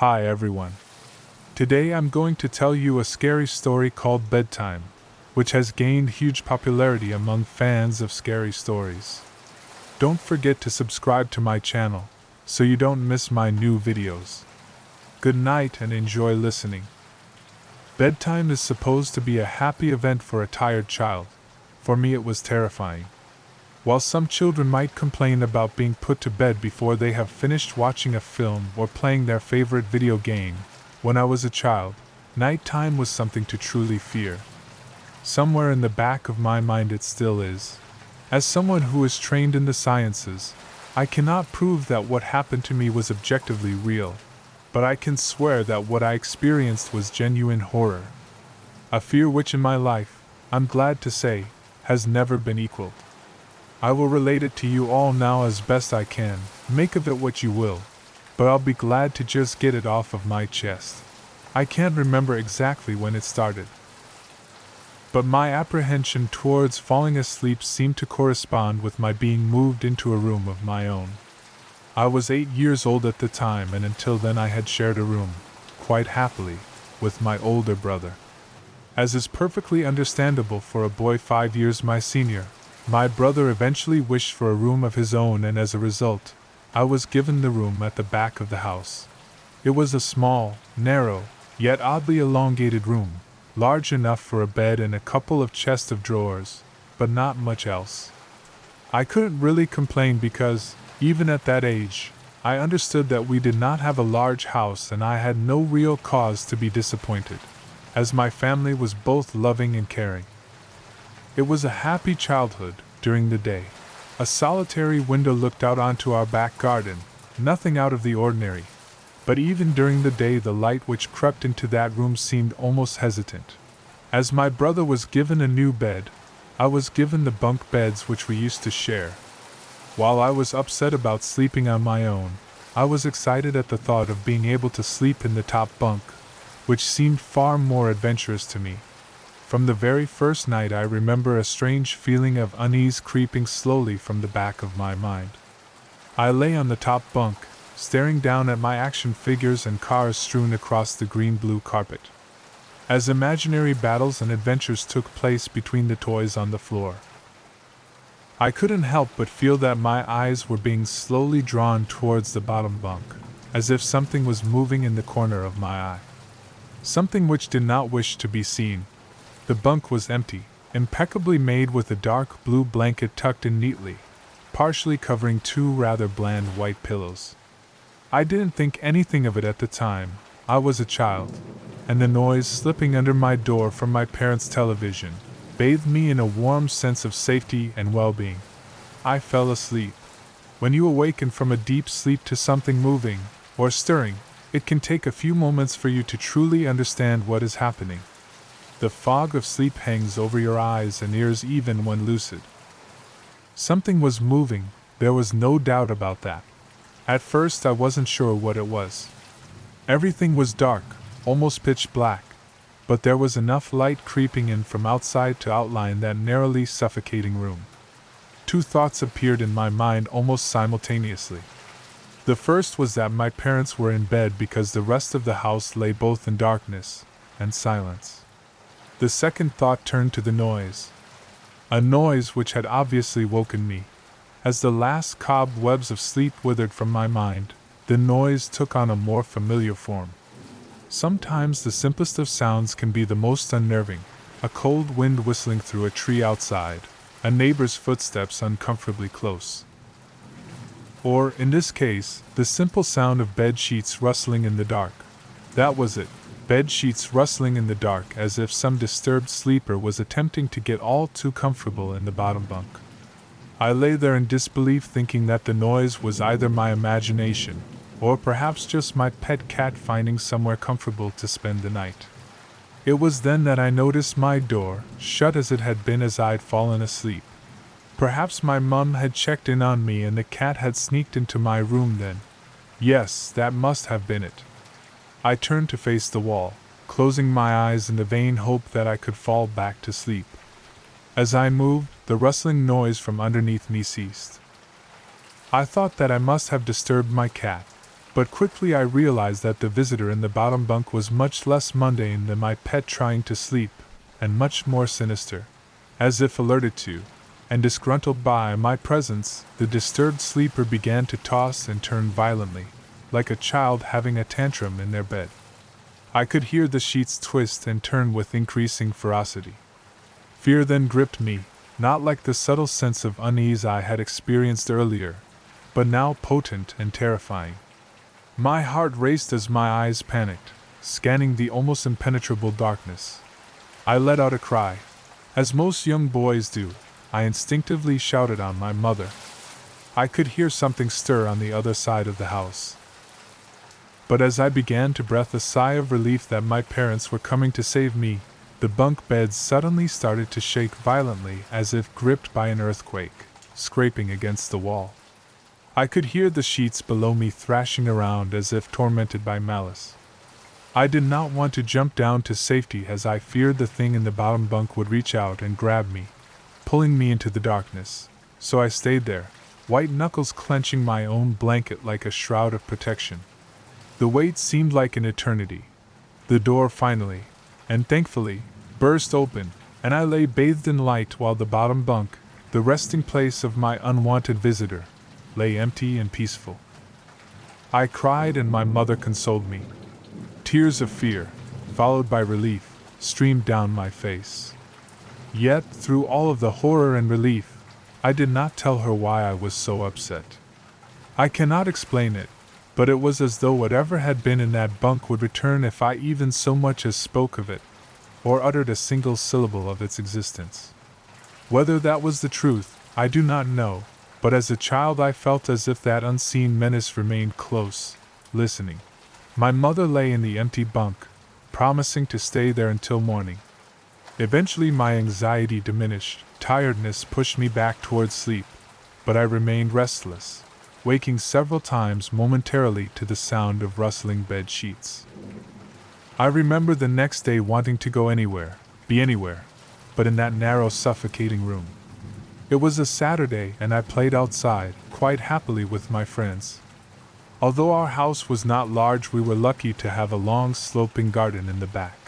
Hi everyone. Today I'm going to tell you a scary story called Bedtime, which has gained huge popularity among fans of scary stories. Don't forget to subscribe to my channel, so you don't miss my new videos. Good night and enjoy listening. Bedtime is supposed to be a happy event for a tired child. For me it was terrifying. While some children might complain about being put to bed before they have finished watching a film or playing their favorite video game, when I was a child, nighttime was something to truly fear. Somewhere in the back of my mind it still is. As someone who is trained in the sciences, I cannot prove that what happened to me was objectively real, but I can swear that what I experienced was genuine horror. A fear which in my life, I'm glad to say, has never been equaled. I will relate it to you all now as best I can, make of it what you will, but I'll be glad to just get it off of my chest. I can't remember exactly when it started, but my apprehension towards falling asleep seemed to correspond with my being moved into a room of my own. I was 8 years old at the time, and until then I had shared a room, quite happily, with my older brother. As is perfectly understandable for a boy 5 years my senior, my brother eventually wished for a room of his own, and as a result, I was given the room at the back of the house. It was a small, narrow, yet oddly elongated room, large enough for a bed and a couple of chests of drawers, but not much else. I couldn't really complain because, even at that age, I understood that we did not have a large house, and I had no real cause to be disappointed, as my family was both loving and caring. It was a happy childhood. During the day, a solitary window looked out onto our back garden, nothing out of the ordinary, but even during the day the light which crept into that room seemed almost hesitant. As my brother was given a new bed, I was given the bunk beds which we used to share. While I was upset about sleeping on my own, I was excited at the thought of being able to sleep in the top bunk, which seemed far more adventurous to me. From the very first night I remember a strange feeling of unease creeping slowly from the back of my mind. I lay on the top bunk, staring down at my action figures and cars strewn across the green-blue carpet, as imaginary battles and adventures took place between the toys on the floor. I couldn't help but feel that my eyes were being slowly drawn towards the bottom bunk, as if something was moving in the corner of my eye. Something which did not wish to be seen. The bunk was empty, impeccably made with a dark blue blanket tucked in neatly, partially covering two rather bland white pillows. I didn't think anything of it at the time. I was a child, and the noise slipping under my door from my parents' television bathed me in a warm sense of safety and well-being. I fell asleep. When you awaken from a deep sleep to something moving or stirring, it can take a few moments for you to truly understand what is happening. The fog of sleep hangs over your eyes and ears even when lucid. Something was moving, there was no doubt about that. At first I wasn't sure what it was. Everything was dark, almost pitch black, but there was enough light creeping in from outside to outline that narrowly suffocating room. Two thoughts appeared in my mind almost simultaneously. The first was that my parents were in bed because the rest of the house lay both in darkness and silence. The second thought turned to the noise. A noise which had obviously woken me. As the last cobwebs of sleep withered from my mind, the noise took on a more familiar form. Sometimes the simplest of sounds can be the most unnerving: a cold wind whistling through a tree outside, a neighbor's footsteps uncomfortably close. Or, in this case, the simple sound of bed sheets rustling in the dark. That was it. Bed sheets rustling in the dark, as if some disturbed sleeper was attempting to get all too comfortable in the bottom bunk. I lay there in disbelief, thinking that the noise was either my imagination, or perhaps just my pet cat finding somewhere comfortable to spend the night. It was then that I noticed my door, shut as it had been as I'd fallen asleep. Perhaps my mum had checked in on me and the cat had sneaked into my room then. Yes, that must have been it. I turned to face the wall, closing my eyes in the vain hope that I could fall back to sleep. As I moved, the rustling noise from underneath me ceased. I thought that I must have disturbed my cat, But quickly I realized that the visitor in the bottom bunk was much less mundane than my pet trying to sleep, and much more sinister. As if alerted to, and disgruntled by, my presence, the disturbed sleeper began to toss and turn violently, like a child having a tantrum in their bed. I could hear the sheets twist and turn with increasing ferocity. Fear then gripped me, not like the subtle sense of unease I had experienced earlier, but now potent and terrifying. My heart raced as my eyes panicked, scanning the almost impenetrable darkness. I let out a cry. As most young boys do, I instinctively shouted on my mother. I could hear something stir on the other side of the house. But as I began to breathe a sigh of relief that my parents were coming to save me, the bunk beds suddenly started to shake violently as if gripped by an earthquake, scraping against the wall. I could hear the sheets below me thrashing around as if tormented by malice. I did not want to jump down to safety as I feared the thing in the bottom bunk would reach out and grab me, pulling me into the darkness, so I stayed there, white knuckles clenching my own blanket like a shroud of protection. The wait seemed like an eternity. The door finally, and thankfully, burst open, and I lay bathed in light while the bottom bunk, the resting place of my unwanted visitor, lay empty and peaceful. I cried and my mother consoled me. Tears of fear, followed by relief, streamed down my face. Yet, through all of the horror and relief, I did not tell her why I was so upset. I cannot explain it, but it was as though whatever had been in that bunk would return if I even so much as spoke of it, or uttered a single syllable of its existence. Whether that was the truth, I do not know, but as a child I felt as if that unseen menace remained close, listening. My mother lay in the empty bunk, promising to stay there until morning. Eventually my anxiety diminished, tiredness pushed me back towards sleep, but I remained restless, waking several times momentarily to the sound of rustling bed sheets. I remember the next day wanting to go anywhere, be anywhere, but in that narrow, suffocating room. It was a Saturday and I played outside, quite happily with my friends. Although our house was not large, we were lucky to have a long sloping garden in the back.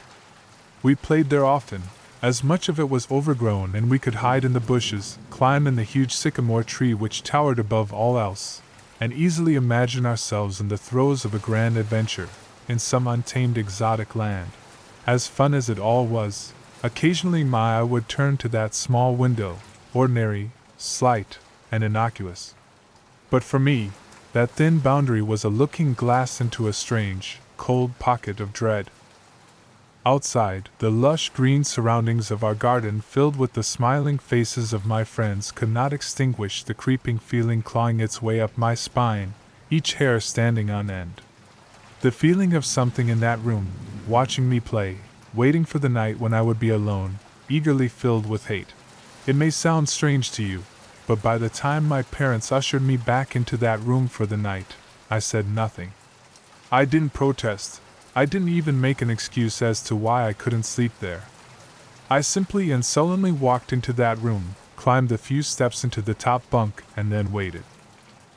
We played there often, as much of it was overgrown and we could hide in the bushes, climb in the huge sycamore tree which towered above all else, and easily imagine ourselves in the throes of a grand adventure, in some untamed exotic land. As fun as it all was, occasionally my eye would turn to that small window, ordinary, slight, and innocuous. But for me, that thin boundary was a looking glass into a strange, cold pocket of dread. Outside, the lush green surroundings of our garden filled with the smiling faces of my friends could not extinguish the creeping feeling clawing its way up my spine, each hair standing on end. The feeling of something in that room, watching me play, waiting for the night when I would be alone, eagerly filled with hate. It may sound strange to you, but by the time my parents ushered me back into that room for the night, I said nothing. I didn't protest. I didn't even make an excuse as to why I couldn't sleep there. I simply and sullenly walked into that room, climbed the few steps into the top bunk, and then waited.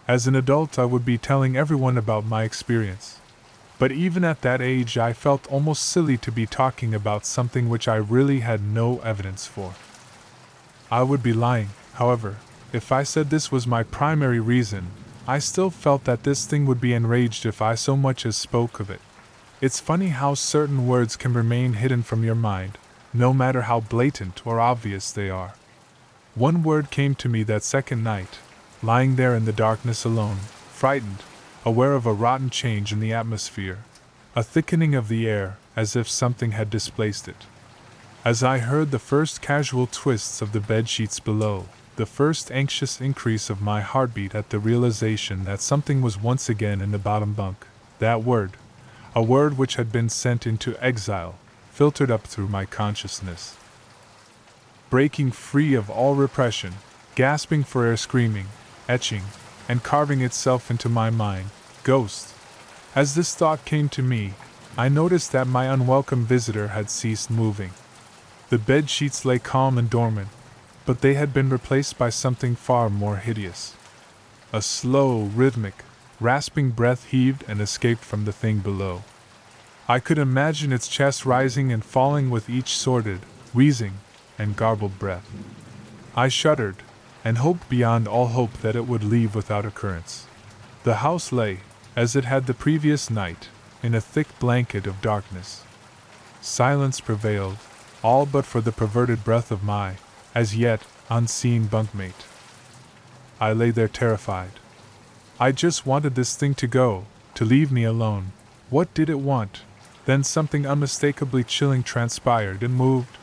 As an adult, I would be telling everyone about my experience. But even at that age, I felt almost silly to be talking about something which I really had no evidence for. I would be lying, however, if I said this was my primary reason. I still felt that this thing would be enraged if I so much as spoke of it. It's funny how certain words can remain hidden from your mind, no matter how blatant or obvious they are. One word came to me that second night, lying there in the darkness alone, frightened, aware of a rotten change in the atmosphere, a thickening of the air, as if something had displaced it. As I heard the first casual twists of the bed sheets below, the first anxious increase of my heartbeat at the realization that something was once again in the bottom bunk, that word, a word which had been sent into exile, filtered up through my consciousness. Breaking free of all repression, gasping for air, screaming, etching, and carving itself into my mind, ghost. As this thought came to me, I noticed that my unwelcome visitor had ceased moving. The bed sheets lay calm and dormant, but they had been replaced by something far more hideous. A slow, rhythmic, rasping breath heaved and escaped from the thing below. I could imagine its chest rising and falling with each sordid, wheezing, and garbled breath. I shuddered, and hoped beyond all hope that it would leave without occurrence. The house lay, as it had the previous night, in a thick blanket of darkness. Silence prevailed, all but for the perverted breath of my, as yet, unseen bunkmate. I lay there terrified. I just wanted this thing to go, to leave me alone. What did it want? Then something unmistakably chilling transpired and moved.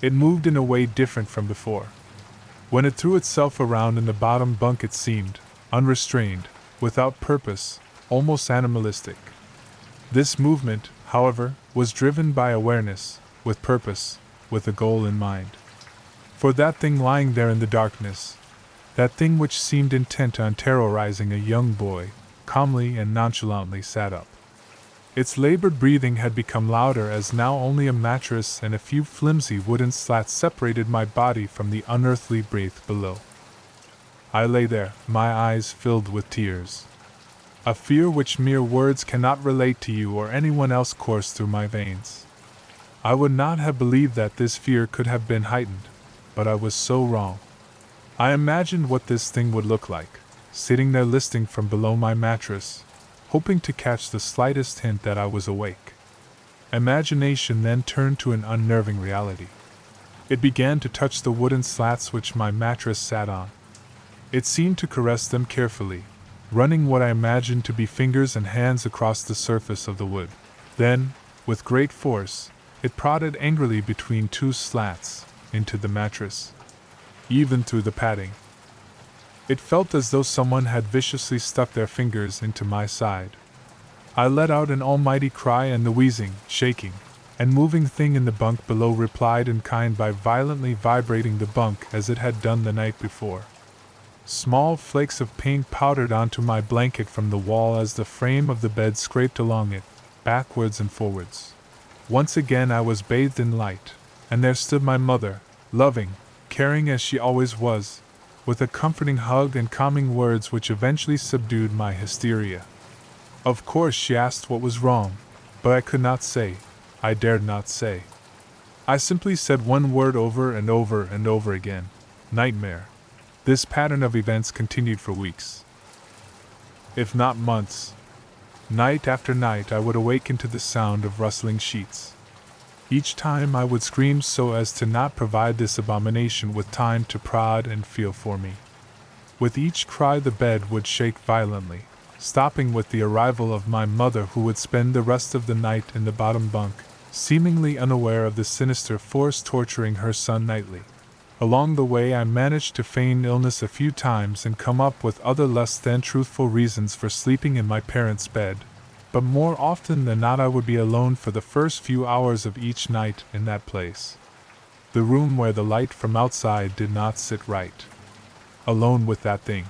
It moved in a way different from before. When it threw itself around in the bottom bunk, it seemed, unrestrained, without purpose, almost animalistic. This movement, however, was driven by awareness, with purpose, with a goal in mind. For that thing lying there in the darkness, that thing which seemed intent on terrorizing a young boy, calmly and nonchalantly sat up. Its labored breathing had become louder as now only a mattress and a few flimsy wooden slats separated my body from the unearthly breath below. I lay there, my eyes filled with tears. A fear which mere words cannot relate to you or anyone else coursed through my veins. I would not have believed that this fear could have been heightened, but I was so wrong. I imagined what this thing would look like, sitting there listening from below my mattress, hoping to catch the slightest hint that I was awake. Imagination then turned to an unnerving reality. It began to touch the wooden slats which my mattress sat on. It seemed to caress them carefully, running what I imagined to be fingers and hands across the surface of the wood. Then, with great force, it prodded angrily between two slats, into the mattress, even through the padding. It felt as though someone had viciously stuck their fingers into my side. I let out an almighty cry, and the wheezing, shaking, and moving thing in the bunk below replied in kind by violently vibrating the bunk as it had done the night before. Small flakes of paint powdered onto my blanket from the wall as the frame of the bed scraped along it, backwards and forwards. Once again I was bathed in light, and there stood my mother, loving, caring as she always was, with a comforting hug and calming words which eventually subdued my hysteria. Of course she asked what was wrong, but I could not say, I dared not say. I simply said one word over and over and over again: nightmare. This pattern of events continued for weeks, if not months. Night after night I would awaken to the sound of rustling sheets. Each time I would scream so as to not provide this abomination with time to prod and feel for me. With each cry the bed would shake violently, stopping with the arrival of my mother, who would spend the rest of the night in the bottom bunk, seemingly unaware of the sinister force torturing her son nightly. Along the way I managed to feign illness a few times and come up with other less than truthful reasons for sleeping in my parents' bed, but more often than not I would be alone for the first few hours of each night in that place. The room where the light from outside did not sit right. Alone with that thing.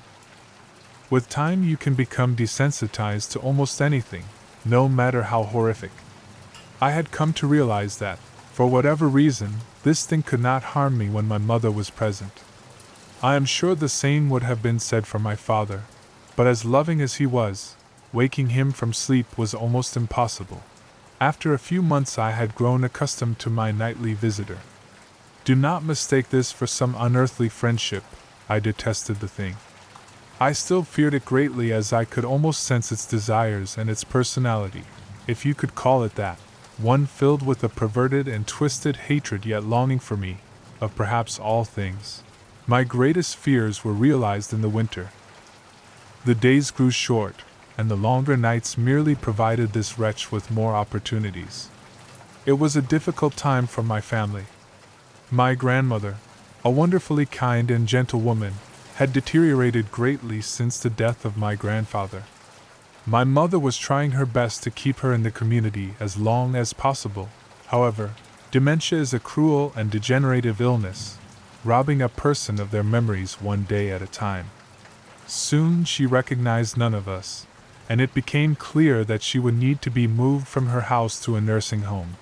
With time you can become desensitized to almost anything, no matter how horrific. I had come to realize that, for whatever reason, this thing could not harm me when my mother was present. I am sure the same would have been said for my father, but as loving as he was, waking him from sleep was almost impossible. After a few months I had grown accustomed to my nightly visitor. Do not mistake this for some unearthly friendship. I detested the thing. I still feared it greatly, as I could almost sense its desires and its personality, if you could call it that, one filled with a perverted and twisted hatred yet longing for me, of perhaps all things. My greatest fears were realized in the winter. The days grew short, and the longer nights merely provided this wretch with more opportunities. It was a difficult time for my family. My grandmother, a wonderfully kind and gentle woman, had deteriorated greatly since the death of my grandfather. My mother was trying her best to keep her in the community as long as possible. However, dementia is a cruel and degenerative illness, robbing a person of their memories one day at a time. Soon she recognized none of us, and it became clear that she would need to be moved from her house to a nursing home.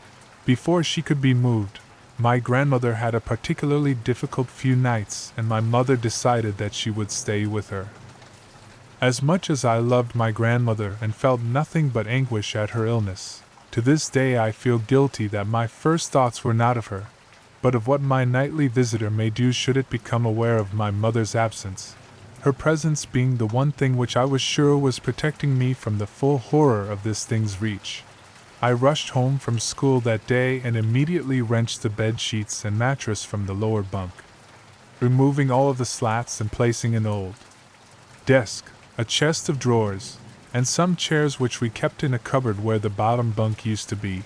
Before she could be moved, my grandmother had a particularly difficult few nights, and my mother decided that she would stay with her. As much as I loved my grandmother and felt nothing but anguish at her illness, to this day I feel guilty that my first thoughts were not of her, but of what my nightly visitor may do should it become aware of my mother's absence, her presence being the one thing which I was sure was protecting me from the full horror of this thing's reach. I rushed home from school that day and immediately wrenched the bed sheets and mattress from the lower bunk, removing all of the slats and placing an old desk, a chest of drawers, and some chairs which we kept in a cupboard where the bottom bunk used to be.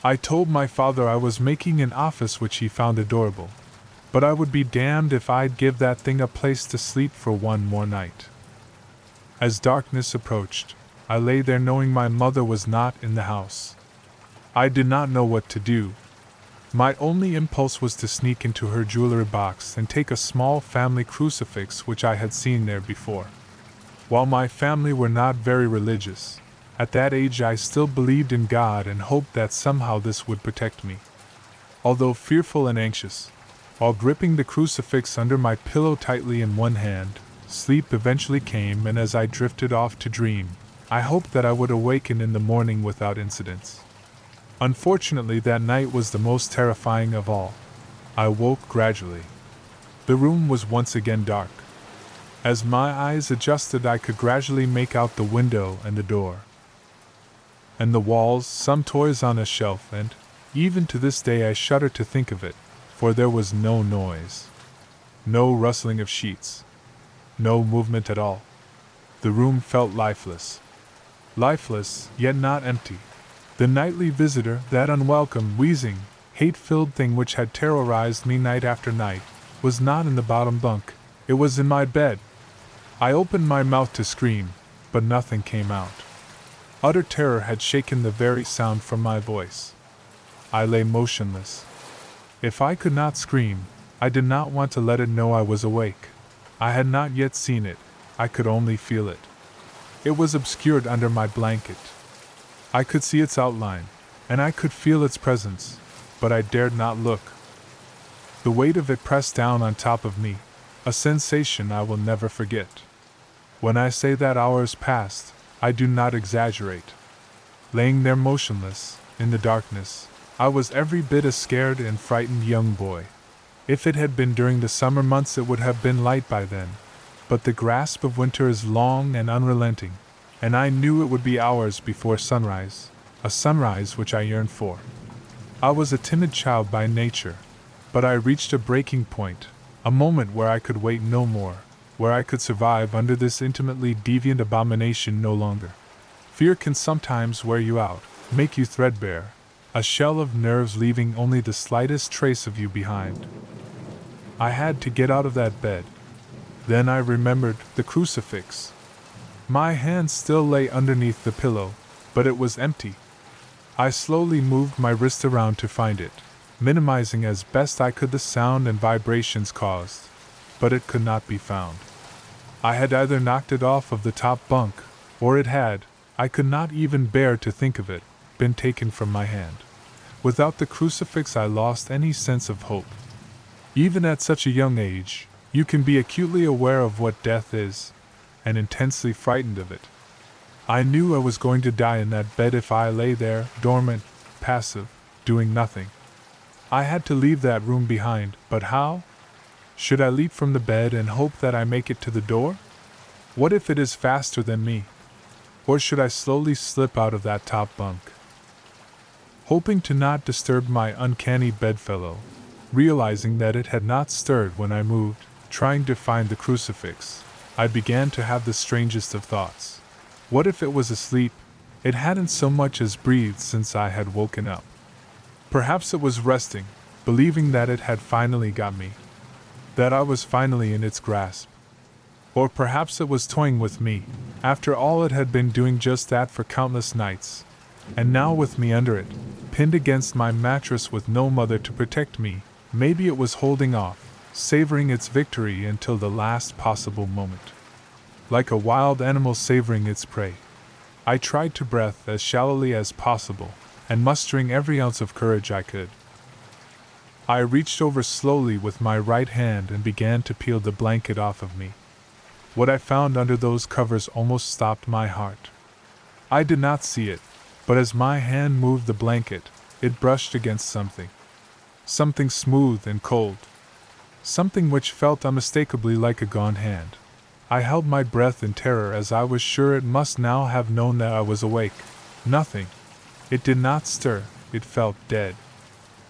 I told my father I was making an office which he found adorable, but I would be damned if I'd give that thing a place to sleep for one more night. As darkness approached, I lay there knowing my mother was not in the house. I did not know what to do. My only impulse was to sneak into her jewelry box and take a small family crucifix which I had seen there before. While my family were not very religious, at that age I still believed in God and hoped that somehow this would protect me. Although fearful and anxious, while gripping the crucifix under my pillow tightly in one hand, sleep eventually came, and as I drifted off to dream, I hoped that I would awaken in the morning without incidents. Unfortunately, that night was the most terrifying of all. I woke gradually. The room was once again dark. As my eyes adjusted, I could gradually make out the window and the door, and the walls, some toys on a shelf, and, even to this day I shudder to think of it, for there was no noise, no rustling of sheets, no movement at all. The room felt lifeless. Lifeless, yet not empty. The nightly visitor, that unwelcome, wheezing, hate-filled thing which had terrorized me night after night, was not in the bottom bunk. It was in my bed. I opened my mouth to scream, but nothing came out. Utter terror had shaken the very sound from my voice. I lay motionless. If I could not scream, I did not want to let it know I was awake. I had not yet seen it, I could only feel it. It was obscured under my blanket. I could see its outline, and I could feel its presence, but I dared not look. The weight of it pressed down on top of me, a sensation I will never forget. When I say that hours passed, I do not exaggerate. Laying there motionless, in the darkness, I was every bit a scared and frightened young boy. If it had been during the summer months it would have been light by then, but the grasp of winter is long and unrelenting, and I knew it would be hours before sunrise, a sunrise which I yearned for. I was a timid child by nature, but I reached a breaking point, a moment where I could wait no more, where I could survive under this intimately deviant abomination no longer. Fear can sometimes wear you out, make you threadbare, a shell of nerves leaving only the slightest trace of you behind. I had to get out of that bed. Then I remembered the crucifix. My hand still lay underneath the pillow, but it was empty. I slowly moved my wrist around to find it, minimizing as best I could the sound and vibrations caused, but it could not be found. I had either knocked it off of the top bunk, or it had, I could not even bear to think of it, been taken from my hand. Without the crucifix I lost any sense of hope. Even at such a young age, you can be acutely aware of what death is, and intensely frightened of it. I knew I was going to die in that bed if I lay there, dormant, passive, doing nothing. I had to leave that room behind, but how? Should I leap from the bed and hope that I make it to the door? What if it is faster than me? Or should I slowly slip out of that top bunk? Hoping to not disturb my uncanny bedfellow, realizing that it had not stirred when I moved, trying to find the crucifix, I began to have the strangest of thoughts. What if it was asleep? It hadn't so much as breathed since I had woken up. Perhaps it was resting, believing that it had finally got me, that I was finally in its grasp. Or perhaps it was toying with me. After all, it had been doing just that for countless nights, and now with me under it, pinned against my mattress with no mother to protect me, maybe it was holding off, savoring its victory until the last possible moment. Like a wild animal savoring its prey, I tried to breathe as shallowly as possible, and mustering every ounce of courage I could, I reached over slowly with my right hand and began to peel the blanket off of me. What I found under those covers almost stopped my heart. I did not see it, but as my hand moved the blanket, it brushed against something. Something smooth and cold. Something which felt unmistakably like a gone hand. I held my breath in terror as I was sure it must now have known that I was awake. Nothing. It did not stir, it felt dead.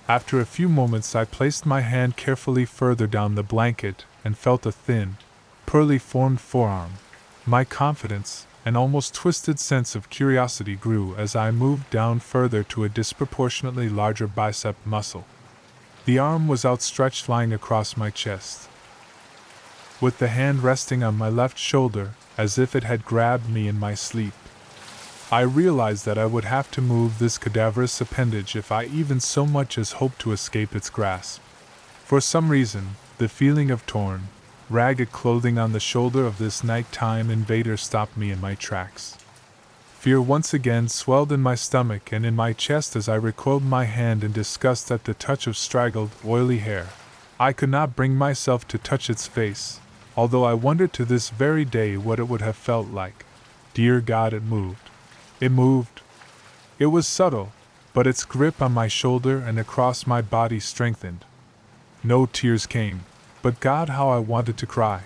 After a few moments I placed my hand carefully further down the blanket and felt a thin, pearly formed forearm. My confidence, an almost twisted sense of curiosity grew as I moved down further to a disproportionately larger bicep muscle. The arm was outstretched lying across my chest, with the hand resting on my left shoulder, as if it had grabbed me in my sleep. I realized that I would have to move this cadaverous appendage if I even so much as hoped to escape its grasp. For some reason, the feeling of torn, ragged clothing on the shoulder of this nighttime invader stopped me in my tracks. Fear once again swelled in my stomach and in my chest as I recoiled my hand in disgust at the touch of straggled, oily hair. I could not bring myself to touch its face, although I wondered to this very day what it would have felt like. Dear God, it moved. It moved. It was subtle, but its grip on my shoulder and across my body strengthened. No tears came, but God, how I wanted to cry.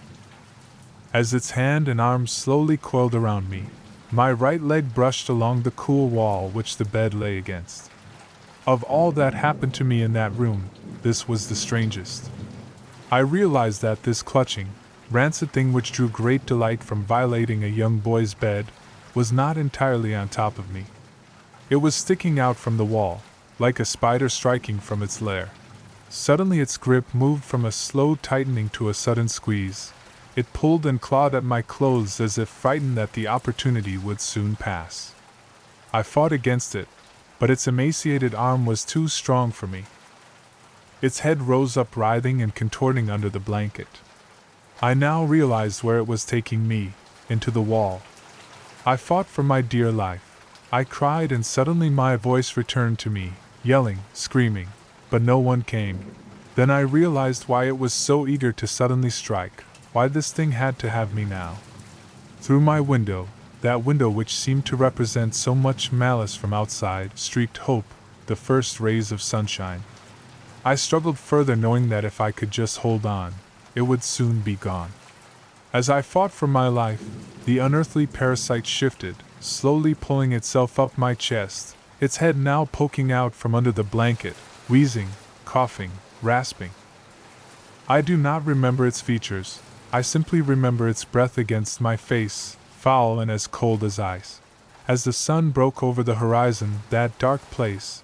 As its hand and arm slowly coiled around me, my right leg brushed along the cool wall which the bed lay against. Of all that happened to me in that room, this was the strangest. I realized that this clutching, rancid thing which drew great delight from violating a young boy's bed was not entirely on top of me. It was sticking out from the wall, like a spider striking from its lair. Suddenly its grip moved from a slow tightening to a sudden squeeze. It pulled and clawed at my clothes as if frightened that the opportunity would soon pass. I fought against it, but its emaciated arm was too strong for me. Its head rose up writhing and contorting under the blanket. I now realized where it was taking me, into the wall. I fought for my dear life. I cried and suddenly my voice returned to me, yelling, screaming, but no one came. Then I realized why it was so eager to suddenly strike. Why this thing had to have me now. Through my window, that window which seemed to represent so much malice from outside, streaked hope, the first rays of sunshine. I struggled further, knowing that if I could just hold on, it would soon be gone. As I fought for my life, the unearthly parasite shifted, slowly pulling itself up my chest, its head now poking out from under the blanket, wheezing, coughing, rasping. I do not remember its features. I simply remember its breath against my face, foul and as cold as ice. As the sun broke over the horizon, that dark place,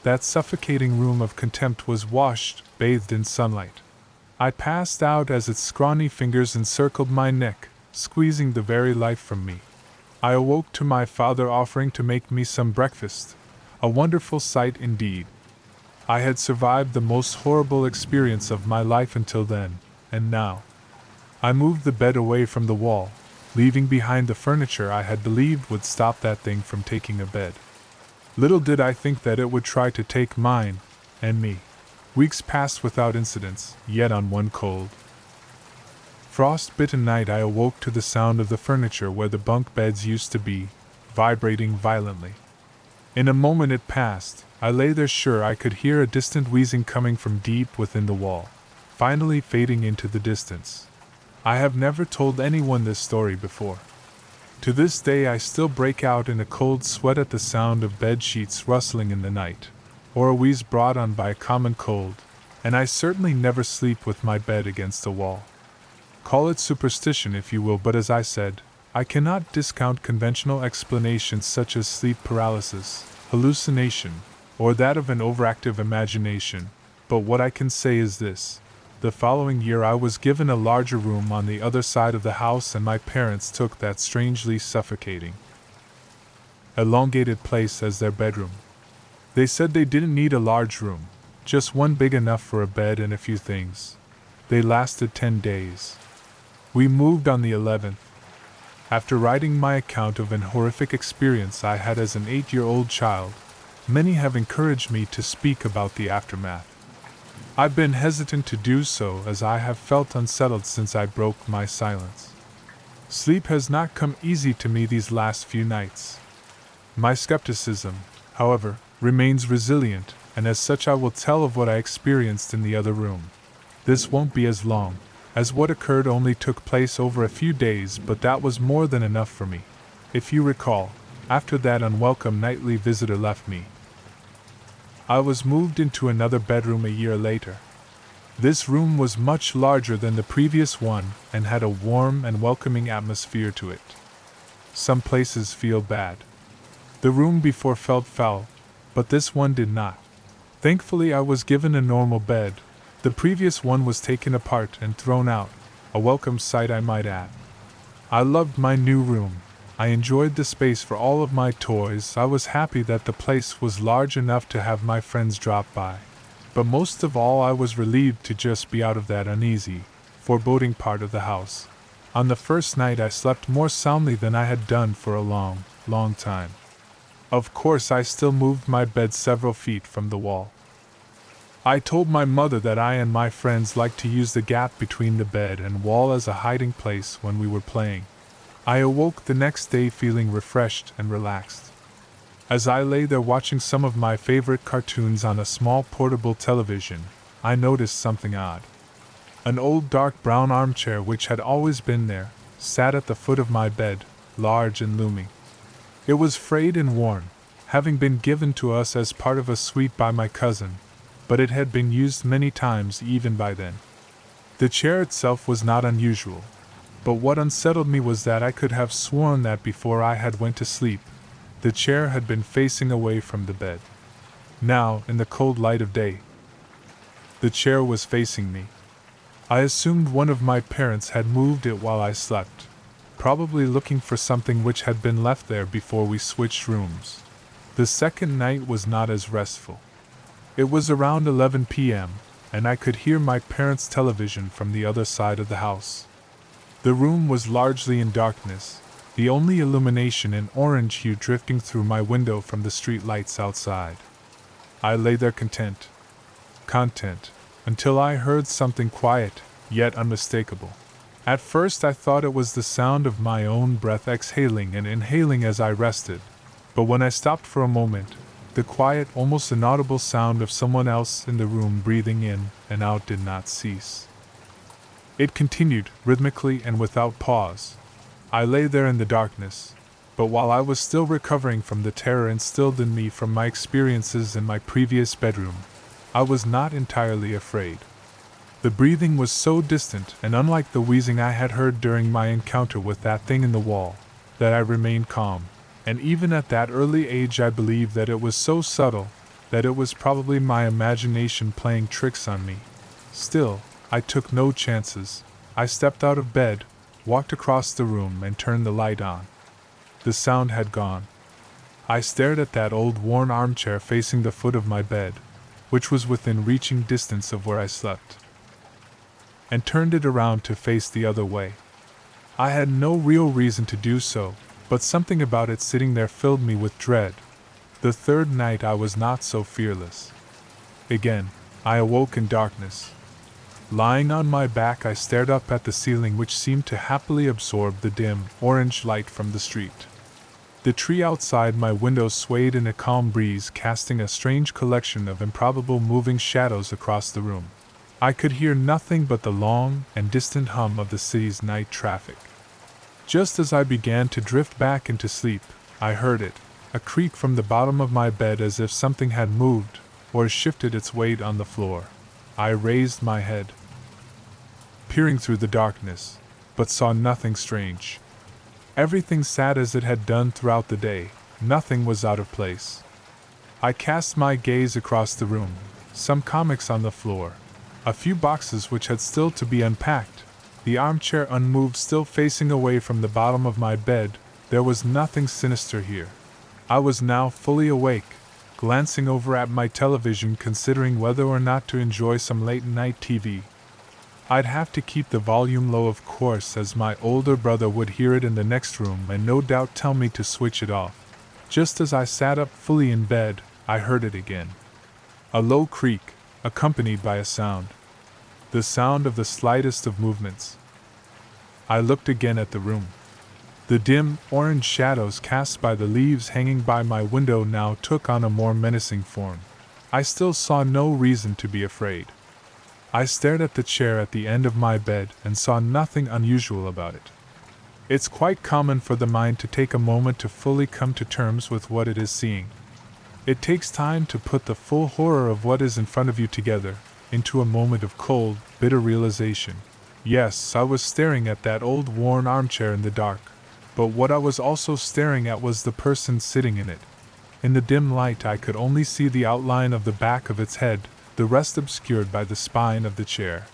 that suffocating room of contempt was washed, bathed in sunlight. I passed out as its scrawny fingers encircled my neck, squeezing the very life from me. I awoke to my father offering to make me some breakfast, a wonderful sight indeed. I had survived the most horrible experience of my life until then, and now. I moved the bed away from the wall, leaving behind the furniture I had believed would stop that thing from taking a bed. Little did I think that it would try to take mine, and me. Weeks passed without incidents, yet on one cold, frost-bitten night I awoke to the sound of the furniture where the bunk beds used to be, vibrating violently. In a moment it passed. I lay there sure I could hear a distant wheezing coming from deep within the wall, finally fading into the distance. I have never told anyone this story before. To this day I still break out in a cold sweat at the sound of bed sheets rustling in the night, or a wheeze brought on by a common cold, and I certainly never sleep with my bed against a wall. Call it superstition if you will, but as I said, I cannot discount conventional explanations such as sleep paralysis, hallucination, or that of an overactive imagination, but what I can say is this. The following year I was given a larger room on the other side of the house, and my parents took that strangely suffocating, elongated place as their bedroom. They said they didn't need a large room, just one big enough for a bed and a few things. They lasted 10 days. We moved on the 11th. After writing my account of an horrific experience I had as an 8-year-old child, many have encouraged me to speak about the aftermath. I've been hesitant to do so as I have felt unsettled since I broke my silence. Sleep has not come easy to me these last few nights. My skepticism, however, remains resilient, and as such I will tell of what I experienced in the other room. This won't be as long, as what occurred only took place over a few days, but that was more than enough for me. If you recall, after that unwelcome nightly visitor left me, I was moved into another bedroom a year later. This room was much larger than the previous one and had a warm and welcoming atmosphere to it. Some places feel bad. The room before felt foul, but this one did not. Thankfully, I was given a normal bed. The previous one was taken apart and thrown out, a welcome sight I might add. I loved my new room. I enjoyed the space for all of my toys. I was happy that the place was large enough to have my friends drop by. But most of all, I was relieved to just be out of that uneasy, foreboding part of the house. On the first night I slept more soundly than I had done for a long, long time. Of course, I still moved my bed several feet from the wall. I told my mother that I and my friends liked to use the gap between the bed and wall as a hiding place when we were playing. I awoke the next day feeling refreshed and relaxed. As I lay there watching some of my favorite cartoons on a small portable television, I noticed something odd. An old dark brown armchair, which had always been there, sat at the foot of my bed, large and looming. It was frayed and worn, having been given to us as part of a suite by my cousin, but it had been used many times even by then. The chair itself was not unusual, but what unsettled me was that I could have sworn that before I had went to sleep, the chair had been facing away from the bed. Now, in the cold light of day, the chair was facing me. I assumed one of my parents had moved it while I slept, probably looking for something which had been left there before we switched rooms. The second night was not as restful. It was around 11 p.m., and I could hear my parents' television from the other side of the house. The room was largely in darkness, the only illumination an orange hue drifting through my window from the street lights outside. I lay there content, until I heard something quiet, yet unmistakable. At first I thought it was the sound of my own breath exhaling and inhaling as I rested, but when I stopped for a moment, the quiet, almost inaudible sound of someone else in the room breathing in and out did not cease. It continued, rhythmically and without pause. I lay there in the darkness, but while I was still recovering from the terror instilled in me from my experiences in my previous bedroom, I was not entirely afraid. The breathing was so distant and unlike the wheezing I had heard during my encounter with that thing in the wall, that I remained calm. And even at that early age I believed that it was so subtle that it was probably my imagination playing tricks on me. Still, I took no chances. I stepped out of bed, walked across the room and turned the light on. The sound had gone. I stared at that old worn armchair facing the foot of my bed, which was within reaching distance of where I slept, and turned it around to face the other way. I had no real reason to do so, but something about it sitting there filled me with dread. The third night I was not so fearless. Again, I awoke in darkness. Lying on my back, I stared up at the ceiling, which seemed to happily absorb the dim, orange light from the street. The tree outside my window swayed in a calm breeze, casting a strange collection of improbable moving shadows across the room. I could hear nothing but the long and distant hum of the city's night traffic. Just as I began to drift back into sleep, I heard it, a creak from the bottom of my bed as if something had moved or shifted its weight on the floor. I raised my head, peering through the darkness, but saw nothing strange. Everything sat as it had done throughout the day, nothing was out of place. I cast my gaze across the room, some comics on the floor, a few boxes which had still to be unpacked, the armchair unmoved, still facing away from the bottom of my bed. There was nothing sinister here. I was now fully awake, glancing over at my television, considering whether or not to enjoy some late-night TV. I'd have to keep the volume low, of course, as my older brother would hear it in the next room and no doubt tell me to switch it off. Just as I sat up fully in bed, I heard it again. A low creak, accompanied by a sound. The sound of the slightest of movements. I looked again at the room. The dim, orange shadows cast by the leaves hanging by my window now took on a more menacing form. I still saw no reason to be afraid. I stared at the chair at the end of my bed and saw nothing unusual about it. It's quite common for the mind to take a moment to fully come to terms with what it is seeing. It takes time to put the full horror of what is in front of you together into a moment of cold, bitter realization. Yes, I was staring at that old worn armchair in the dark, but what I was also staring at was the person sitting in it. In the dim light I could only see the outline of the back of its head, the rest obscured by the spine of the chair.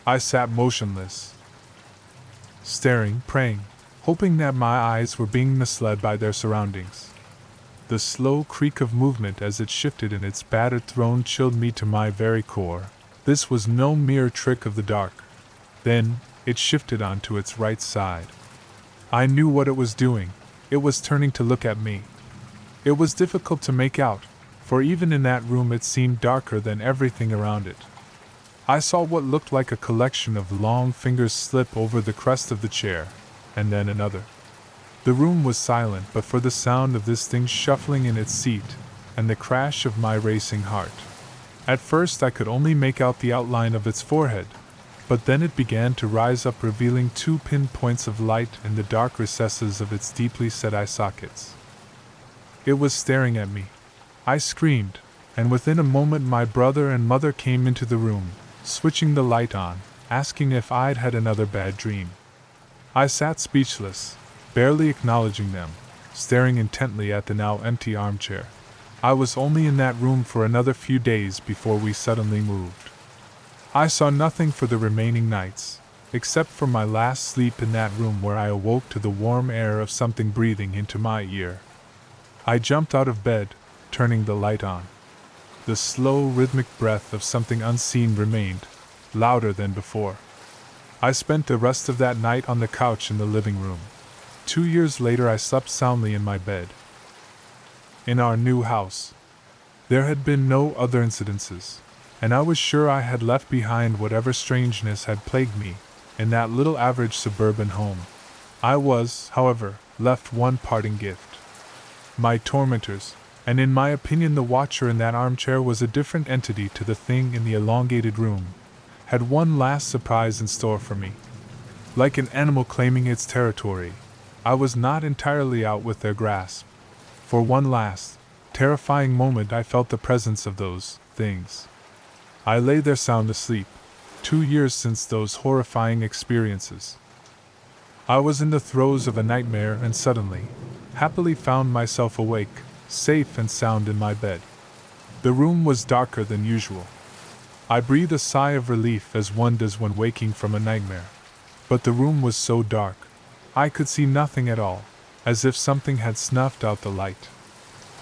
I sat motionless, staring, praying, hoping that my eyes were being misled by their surroundings. The slow creak of movement as it shifted in its battered throne chilled me to my very core. This was no mere trick of the dark. Then, it shifted onto its right side. I knew what it was doing. It was turning to look at me. It was difficult to make out, for even in that room it seemed darker than everything around it. I saw what looked like a collection of long fingers slip over the crest of the chair, and then another. The room was silent but for the sound of this thing shuffling in its seat, and the crash of my racing heart. At first I could only make out the outline of its forehead, but then it began to rise up, revealing 2 pinpoints of light in the dark recesses of its deeply set eye sockets. It was staring at me. I screamed, and within a moment my brother and mother came into the room, switching the light on, asking if I'd had another bad dream. I sat speechless, barely acknowledging them, staring intently at the now empty armchair. I was only in that room for another few days before we suddenly moved. I saw nothing for the remaining nights, except for my last sleep in that room where I awoke to the warm air of something breathing into my ear. I jumped out of bed, turning the light on. The slow, rhythmic breath of something unseen remained, louder than before. I spent the rest of that night on the couch in the living room. 2 years later I slept soundly in my bed. In our new house, there had been no other incidences, and I was sure I had left behind whatever strangeness had plagued me in that little average suburban home. I was, however, left one parting gift. My tormentors, and in my opinion the watcher in that armchair was a different entity to the thing in the elongated room, had one last surprise in store for me. Like an animal claiming its territory, I was not entirely out with their grasp. For one last, terrifying moment I felt the presence of those things. I lay there sound asleep, 2 years since those horrifying experiences. I was in the throes of a nightmare and suddenly, happily found myself awake, safe and sound in my bed. The room was darker than usual. I breathed a sigh of relief as one does when waking from a nightmare. But the room was so dark, I could see nothing at all, as if something had snuffed out the light.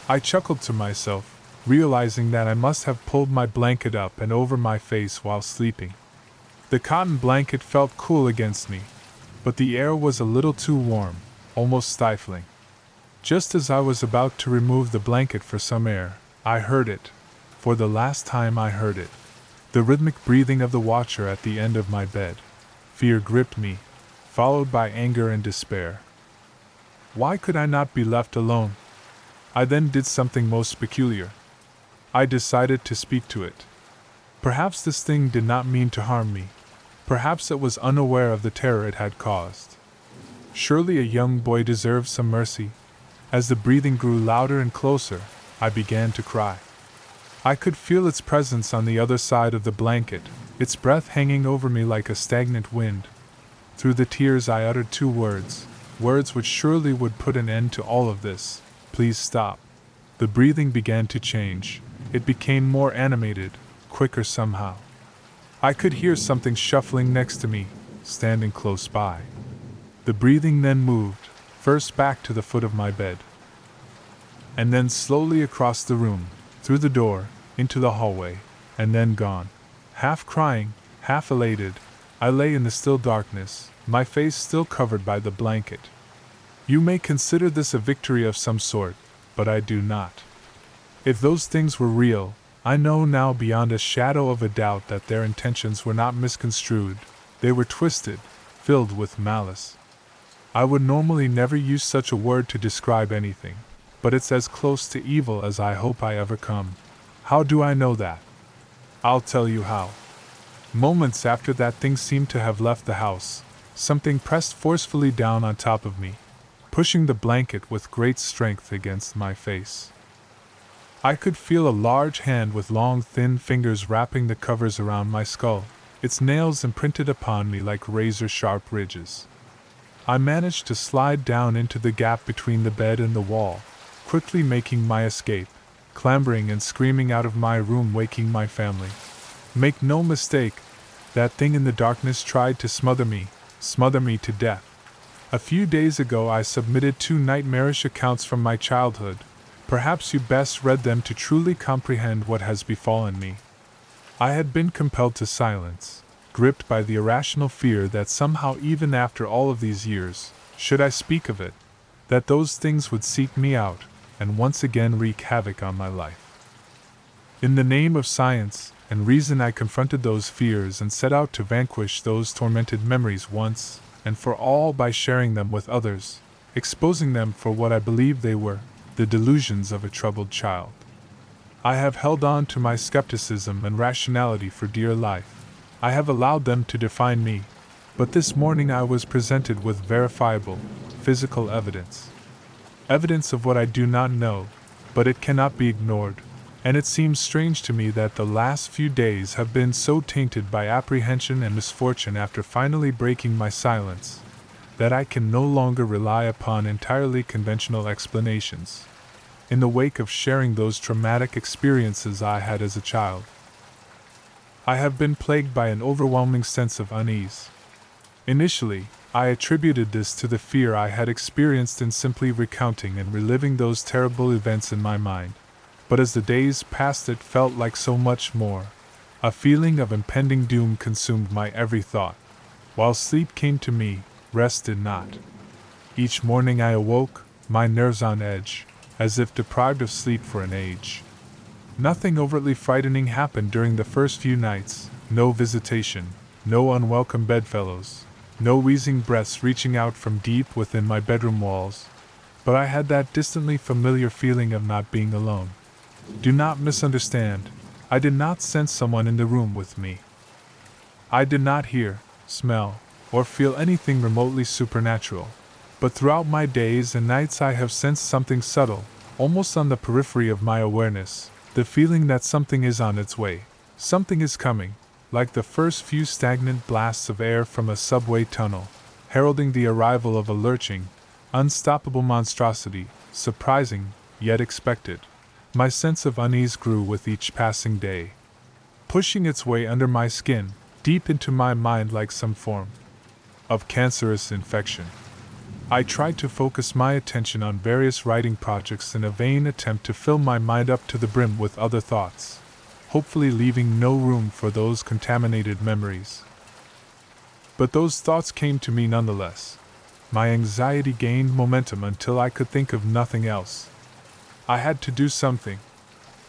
I chuckled to myself, realizing that I must have pulled my blanket up and over my face while sleeping. The cotton blanket felt cool against me, but the air was a little too warm, almost stifling. Just as I was about to remove the blanket for some air, I heard it. For the last time I heard it. The rhythmic breathing of the watcher at the end of my bed. Fear gripped me, followed by anger and despair. Why could I not be left alone? I then did something most peculiar. I decided to speak to it. Perhaps this thing did not mean to harm me. Perhaps it was unaware of the terror it had caused. Surely a young boy deserved some mercy. As the breathing grew louder and closer, I began to cry. I could feel its presence on the other side of the blanket, its breath hanging over me like a stagnant wind. Through the tears I uttered 2 words, words which surely would put an end to all of this. Please stop. The breathing began to change. It became more animated, quicker somehow. I could hear something shuffling next to me, standing close by. The breathing then moved, first back to the foot of my bed, and then slowly across the room, through the door, into the hallway, and then gone. Half crying, half elated, I lay in the still darkness, my face still covered by the blanket. You may consider this a victory of some sort, but I do not. If those things were real, I know now beyond a shadow of a doubt that their intentions were not misconstrued, they were twisted, filled with malice. I would normally never use such a word to describe anything, but it's as close to evil as I hope I ever come. How do I know that? I'll tell you how. Moments after that thing seemed to have left the house, something pressed forcefully down on top of me, pushing the blanket with great strength against my face. I could feel a large hand with long, thin fingers wrapping the covers around my skull, its nails imprinted upon me like razor-sharp ridges. I managed to slide down into the gap between the bed and the wall, quickly making my escape, clambering and screaming out of my room, waking my family. Make no mistake, that thing in the darkness tried to smother me to death. A few days ago I submitted 2 nightmarish accounts from my childhood. Perhaps you best read them to truly comprehend what has befallen me. I had been compelled to silence, gripped by the irrational fear that somehow, even after all of these years, should I speak of it, that those things would seek me out and once again wreak havoc on my life. In the name of science and reason, I confronted those fears and set out to vanquish those tormented memories once and for all by sharing them with others, exposing them for what I believed they were, the delusions of a troubled child. I have held on to my skepticism and rationality for dear life. I have allowed them to define me, but this morning I was presented with verifiable, physical evidence. Evidence of what I do not know, but it cannot be ignored, and it seems strange to me that the last few days have been so tainted by apprehension and misfortune after finally breaking my silence, that I can no longer rely upon entirely conventional explanations. In the wake of sharing those traumatic experiences I had as a child, I have been plagued by an overwhelming sense of unease. Initially, I attributed this to the fear I had experienced in simply recounting and reliving those terrible events in my mind, but as the days passed it felt like so much more. A feeling of impending doom consumed my every thought, while sleep came to me, rest did not. Each morning I awoke, my nerves on edge, as if deprived of sleep for an age. Nothing overtly frightening happened during the first few nights, no visitation, no unwelcome bedfellows, no wheezing breaths reaching out from deep within my bedroom walls, but I had that distantly familiar feeling of not being alone. Do not misunderstand, I did not sense someone in the room with me. I did not hear, smell, or feel anything remotely supernatural, but throughout my days and nights I have sensed something subtle, almost on the periphery of my awareness, the feeling that something is on its way, something is coming, like the first few stagnant blasts of air from a subway tunnel, heralding the arrival of a lurching, unstoppable monstrosity, surprising, yet expected. My sense of unease grew with each passing day, pushing its way under my skin, deep into my mind like some form of cancerous infection. I tried to focus my attention on various writing projects in a vain attempt to fill my mind up to the brim with other thoughts, hopefully leaving no room for those contaminated memories. But those thoughts came to me nonetheless. My anxiety gained momentum until I could think of nothing else. I had to do something.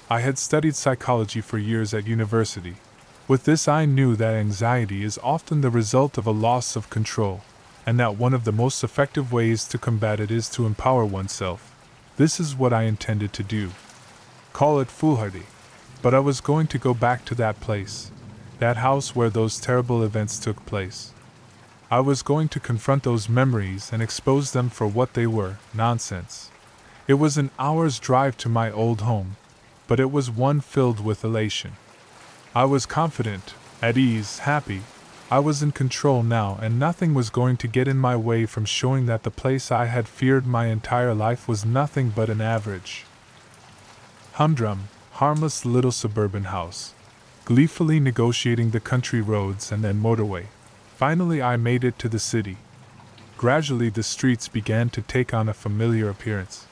I had studied psychology for years at university. With this I knew that anxiety is often the result of a loss of control, and that one of the most effective ways to combat it is to empower oneself. This is what I intended to do. Call it foolhardy, but I was going to go back to that place, that house where those terrible events took place. I was going to confront those memories and expose them for what they were, nonsense. It was an hour's drive to my old home, but it was one filled with elation. I was confident, at ease, happy. I was in control now, and nothing was going to get in my way from showing that the place I had feared my entire life was nothing but an average, humdrum, harmless little suburban house, gleefully negotiating the country roads and then motorway. Finally I made it to the city. Gradually the streets began to take on a familiar appearance.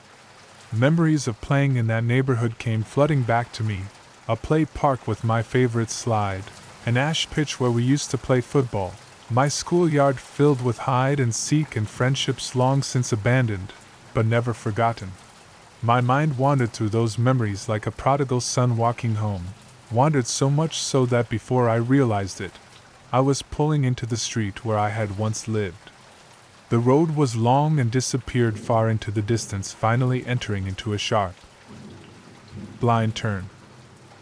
Memories of playing in that neighborhood came flooding back to me, a play park with my favorite slide, an ash pitch where we used to play football, my schoolyard filled with hide and seek and friendships long since abandoned, but never forgotten. My mind wandered through those memories like a prodigal son walking home, wandered so much so that before I realized it, I was pulling into the street where I had once lived. The road was long and disappeared far into the distance, finally entering into a sharp, blind turn.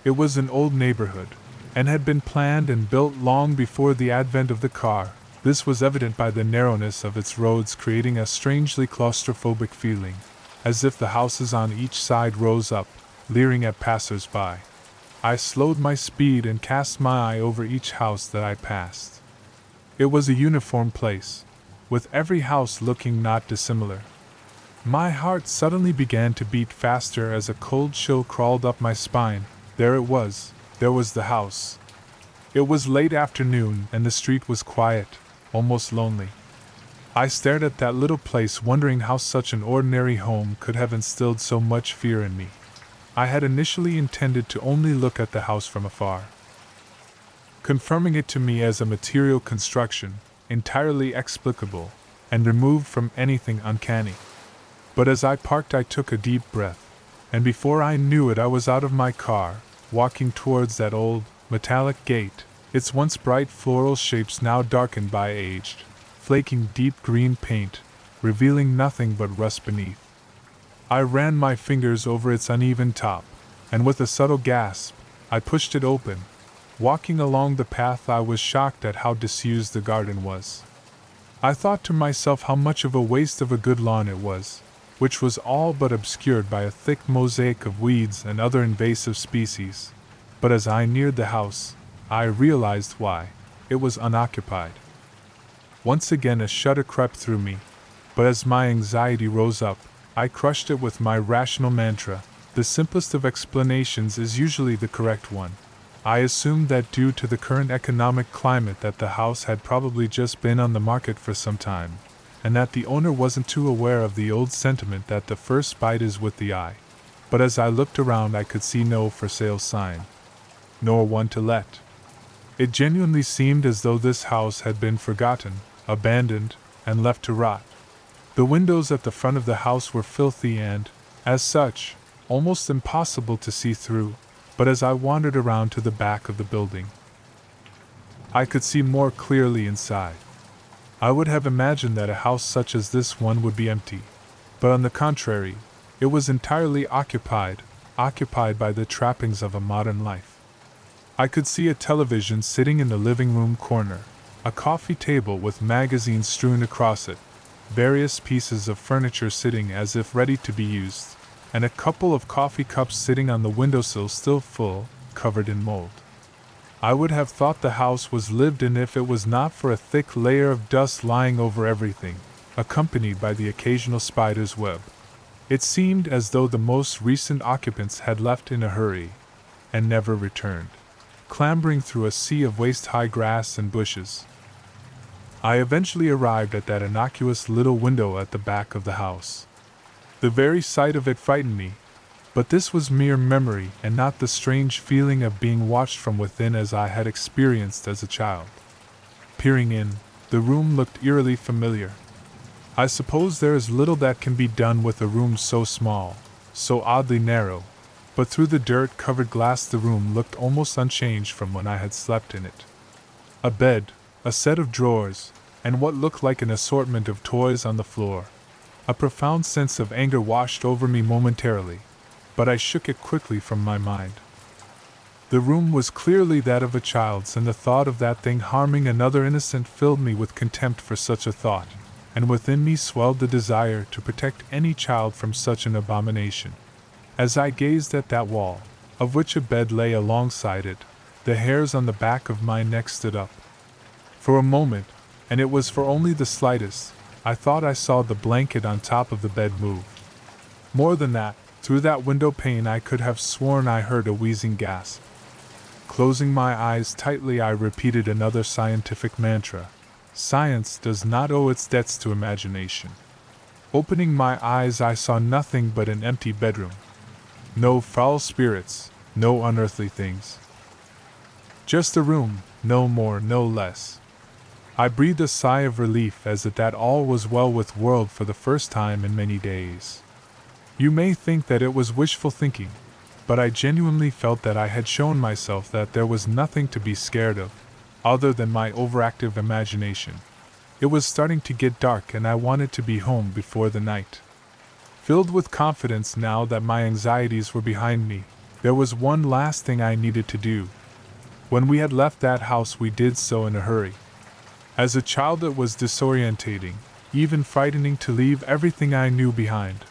It was an old neighborhood, and had been planned and built long before the advent of the car. This was evident by the narrowness of its roads, creating a strangely claustrophobic feeling, as if the houses on each side rose up, leering at passers-by. I slowed my speed and cast my eye over each house that I passed. It was a uniform place, with every house looking not dissimilar. My heart suddenly began to beat faster as a cold chill crawled up my spine. There it was. There was the house. It was late afternoon, and the street was quiet, almost lonely. I stared at that little place, wondering how such an ordinary home could have instilled so much fear in me. I had initially intended to only look at the house from afar, confirming it to me as a material construction, entirely explicable, and removed from anything uncanny. But as I parked, I took a deep breath, and before I knew it I was out of my car, walking towards that old, metallic gate, its once bright floral shapes now darkened by aged, flaking deep green paint, revealing nothing but rust beneath. I ran my fingers over its uneven top, and with a subtle gasp, I pushed it open. Walking along the path, I was shocked at how disused the garden was. I thought to myself how much of a waste of a good lawn it was, which was all but obscured by a thick mosaic of weeds and other invasive species. But as I neared the house, I realized why. It was unoccupied. Once again a shudder crept through me, but as my anxiety rose up, I crushed it with my rational mantra: the simplest of explanations is usually the correct one. I assumed that due to the current economic climate that the house had probably just been on the market for some time, and that the owner wasn't too aware of the old sentiment that the first bite is with the eye. But as I looked around, I could see no for sale sign, nor one to let. It genuinely seemed as though this house had been forgotten, abandoned, and left to rot. The windows at the front of the house were filthy and, as such, almost impossible to see through, but as I wandered around to the back of the building, I could see more clearly inside. I would have imagined that a house such as this one would be empty, but on the contrary, it was entirely occupied by the trappings of a modern life. I could see a television sitting in the living room corner, a coffee table with magazines strewn across it, various pieces of furniture sitting as if ready to be used, and a couple of coffee cups sitting on the windowsill still full, covered in mold. I would have thought the house was lived in if it was not for a thick layer of dust lying over everything, accompanied by the occasional spider's web. It seemed as though the most recent occupants had left in a hurry, and never returned, clambering through a sea of waist-high grass and bushes. I eventually arrived at that innocuous little window at the back of the house. The very sight of it frightened me, but this was mere memory and not the strange feeling of being watched from within as I had experienced as a child. Peering in, the room looked eerily familiar. I suppose there is little that can be done with a room so small, so oddly narrow, but through the dirt-covered glass the room looked almost unchanged from when I had slept in it. A bed, a set of drawers, and what looked like an assortment of toys on the floor. A profound sense of anger washed over me momentarily, but I shook it quickly from my mind. The room was clearly that of a child's, and the thought of that thing harming another innocent filled me with contempt for such a thought, and within me swelled the desire to protect any child from such an abomination. As I gazed at that wall, of which a bed lay alongside it, the hairs on the back of my neck stood up. For a moment, and it was for only the slightest, I thought I saw the blanket on top of the bed move. More than that, through that window pane I could have sworn I heard a wheezing gasp. Closing my eyes tightly, I repeated another scientific mantra: science does not owe its debts to imagination. Opening my eyes, I saw nothing but an empty bedroom. No foul spirits, no unearthly things. Just a room, no more, no less. I breathed a sigh of relief as if that all was well with the world for the first time in many days. You may think that it was wishful thinking, but I genuinely felt that I had shown myself that there was nothing to be scared of, other than my overactive imagination. It was starting to get dark and I wanted to be home before the night. Filled with confidence now that my anxieties were behind me, there was one last thing I needed to do. When we had left that house, we did so in a hurry. As a child, it was disorientating, even frightening to leave everything I knew behind.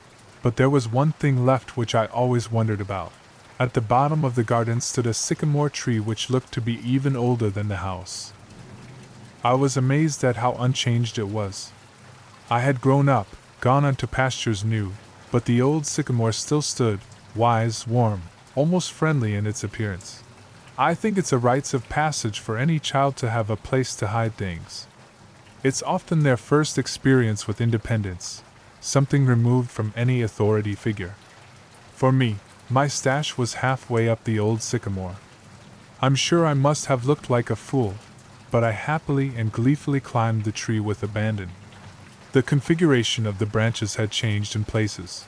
But there was one thing left which I always wondered about. At the bottom of the garden stood a sycamore tree which looked to be even older than the house. I was amazed at how unchanged it was. I had grown up, gone on to pastures new, but the old sycamore still stood, wise, warm, almost friendly in its appearance. I think it's a rites of passage for any child to have a place to hide things. It's often their first experience with independence, something removed from any authority figure. For me, my stash was halfway up the old sycamore. I'm sure I must have looked like a fool, but I happily and gleefully climbed the tree with abandon. The configuration of the branches had changed in places,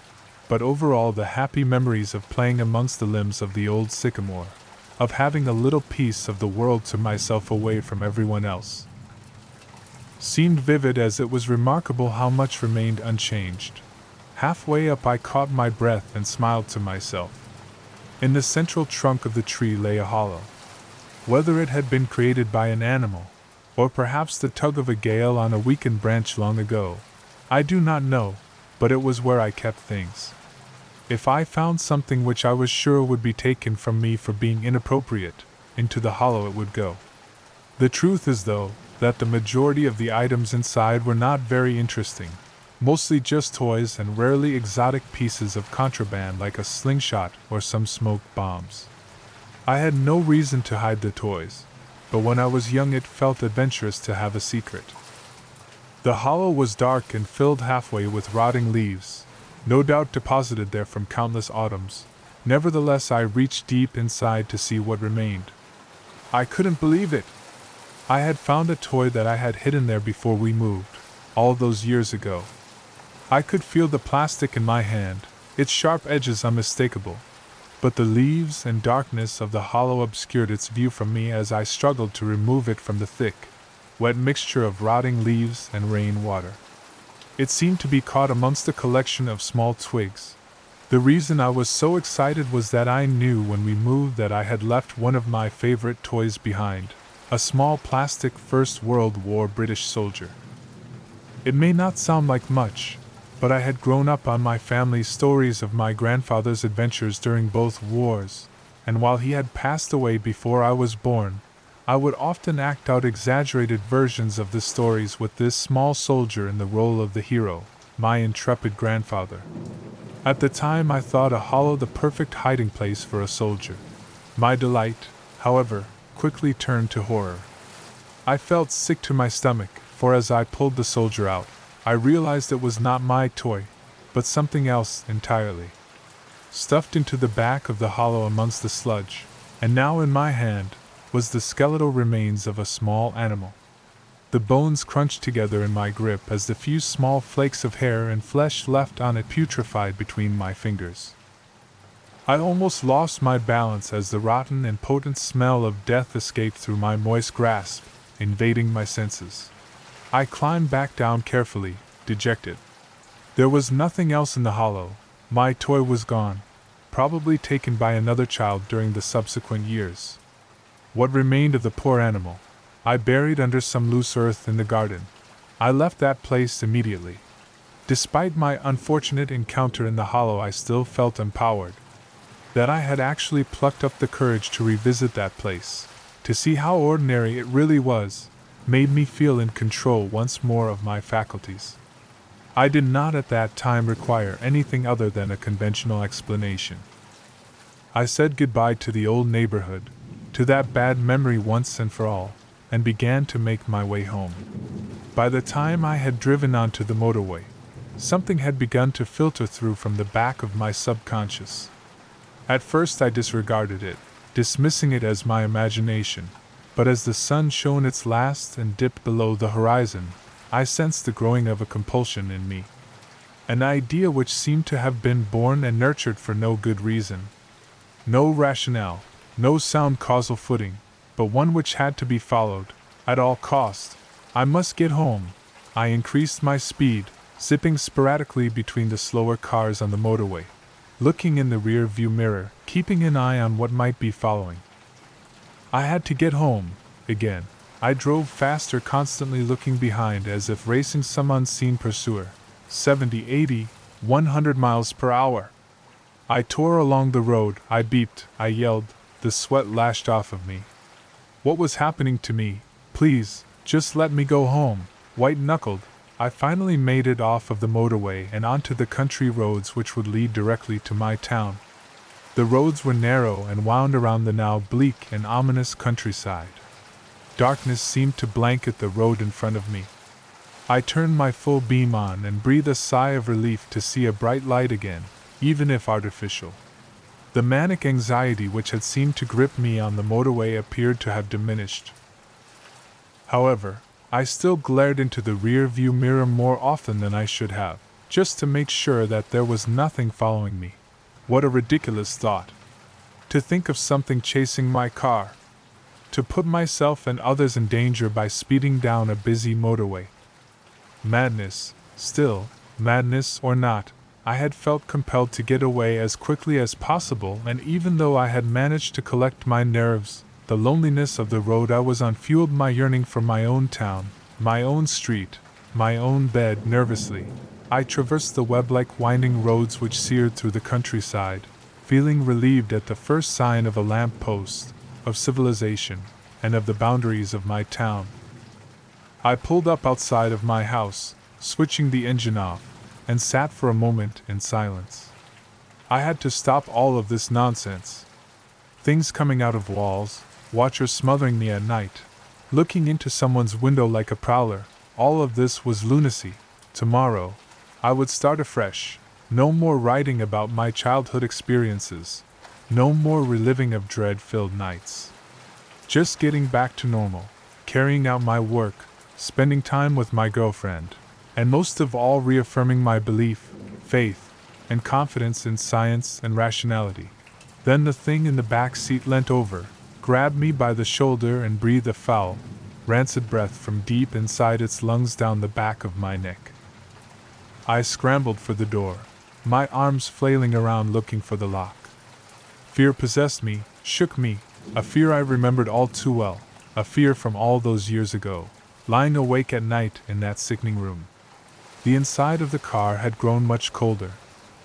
but overall the happy memories of playing amongst the limbs of the old sycamore, of having a little piece of the world to myself away from everyone else, seemed vivid, as it was remarkable how much remained unchanged. Halfway up I caught my breath and smiled to myself. In the central trunk of the tree lay a hollow. Whether it had been created by an animal, or perhaps the tug of a gale on a weakened branch long ago, I do not know, but it was where I kept things. If I found something which I was sure would be taken from me for being inappropriate, into the hollow it would go. The truth is, though, that the majority of the items inside were not very interesting, mostly just toys and rarely exotic pieces of contraband like a slingshot or some smoke bombs. I had no reason to hide the toys, but when I was young it felt adventurous to have a secret. The hollow was dark and filled halfway with rotting leaves, no doubt deposited there from countless autumns. Nevertheless, I reached deep inside to see what remained. I couldn't believe it. I had found a toy that I had hidden there before we moved, all those years ago. I could feel the plastic in my hand, its sharp edges unmistakable, but the leaves and darkness of the hollow obscured its view from me as I struggled to remove it from the thick, wet mixture of rotting leaves and rain water. It seemed to be caught amongst a collection of small twigs. The reason I was so excited was that I knew when we moved that I had left one of my favorite toys behind, a small plastic First World War British soldier. It may not sound like much, but I had grown up on my family's stories of my grandfather's adventures during both wars, and while he had passed away before I was born, I would often act out exaggerated versions of the stories with this small soldier in the role of the hero, my intrepid grandfather. At the time I thought a hollow the perfect hiding place for a soldier. My delight, however, quickly turned to horror. I felt sick to my stomach, for as I pulled the soldier out, I realized it was not my toy, but something else entirely. Stuffed into the back of the hollow amongst the sludge, and now in my hand, was the skeletal remains of a small animal. The bones crunched together in my grip as the few small flakes of hair and flesh left on it putrefied between my fingers. I almost lost my balance as the rotten and potent smell of death escaped through my moist grasp, invading my senses. I climbed back down carefully, dejected. There was nothing else in the hollow. My toy was gone, probably taken by another child during the subsequent years. What remained of the poor animal, I buried under some loose earth in the garden. I left that place immediately. Despite my unfortunate encounter in the hollow, I still felt empowered. That I had actually plucked up the courage to revisit that place, to see how ordinary it really was, made me feel in control once more of my faculties. I did not at that time require anything other than a conventional explanation. I said goodbye to the old neighborhood, to that bad memory once and for all, and began to make my way home. By the time I had driven onto the motorway, something had begun to filter through from the back of my subconscious. At first I disregarded it, dismissing it as my imagination, but as the sun shone its last and dipped below the horizon, I sensed the growing of a compulsion in me. An idea which seemed to have been born and nurtured for no good reason. No rationale, no sound causal footing, but one which had to be followed, at all cost. I must get home, I increased my speed, zipping sporadically between the slower cars on the motorway, looking in the rear view mirror, keeping an eye on what might be following. I had to get home, again. I drove faster, constantly looking behind as if racing some unseen pursuer. 70, 80, 100 miles per hour. I tore along the road, I beeped, I yelled, the sweat lashed off of me. What was happening to me? Please, just let me go home. White-knuckled, I finally made it off of the motorway and onto the country roads which would lead directly to my town. The roads were narrow and wound around the now bleak and ominous countryside. Darkness seemed to blanket the road in front of me. I turned my full beam on and breathed a sigh of relief to see a bright light again, even if artificial. The manic anxiety which had seemed to grip me on the motorway appeared to have diminished. However, I still glared into the rear view mirror more often than I should have, just to make sure that there was nothing following me. What a ridiculous thought! To think of something chasing my car. To put myself and others in danger by speeding down a busy motorway. Madness, still, madness or not, I had felt compelled to get away as quickly as possible, and even though I had managed to collect my nerves, the loneliness of the road I was on fueled my yearning for my own town, my own street, my own bed. Nervously, I traversed the web-like winding roads which seared through the countryside, feeling relieved at the first sign of a lamp-post, of civilization, and of the boundaries of my town. I pulled up outside of my house, switching the engine off, and sat for a moment in silence. I had to stop all of this nonsense. Things coming out of walls, watchers smothering me at night, looking into someone's window like a prowler, all of this was lunacy. Tomorrow, I would start afresh. No more writing about my childhood experiences. No more reliving of dread-filled nights. Just getting back to normal, carrying out my work, spending time with my girlfriend, and most of all reaffirming my belief, faith, and confidence in science and rationality. Then the thing in the back seat leant over, grabbed me by the shoulder and breathed a foul, rancid breath from deep inside its lungs down the back of my neck. I scrambled for the door, my arms flailing around looking for the lock. Fear possessed me, shook me, a fear I remembered all too well, a fear from all those years ago, lying awake at night in that sickening room. The inside of the car had grown much colder,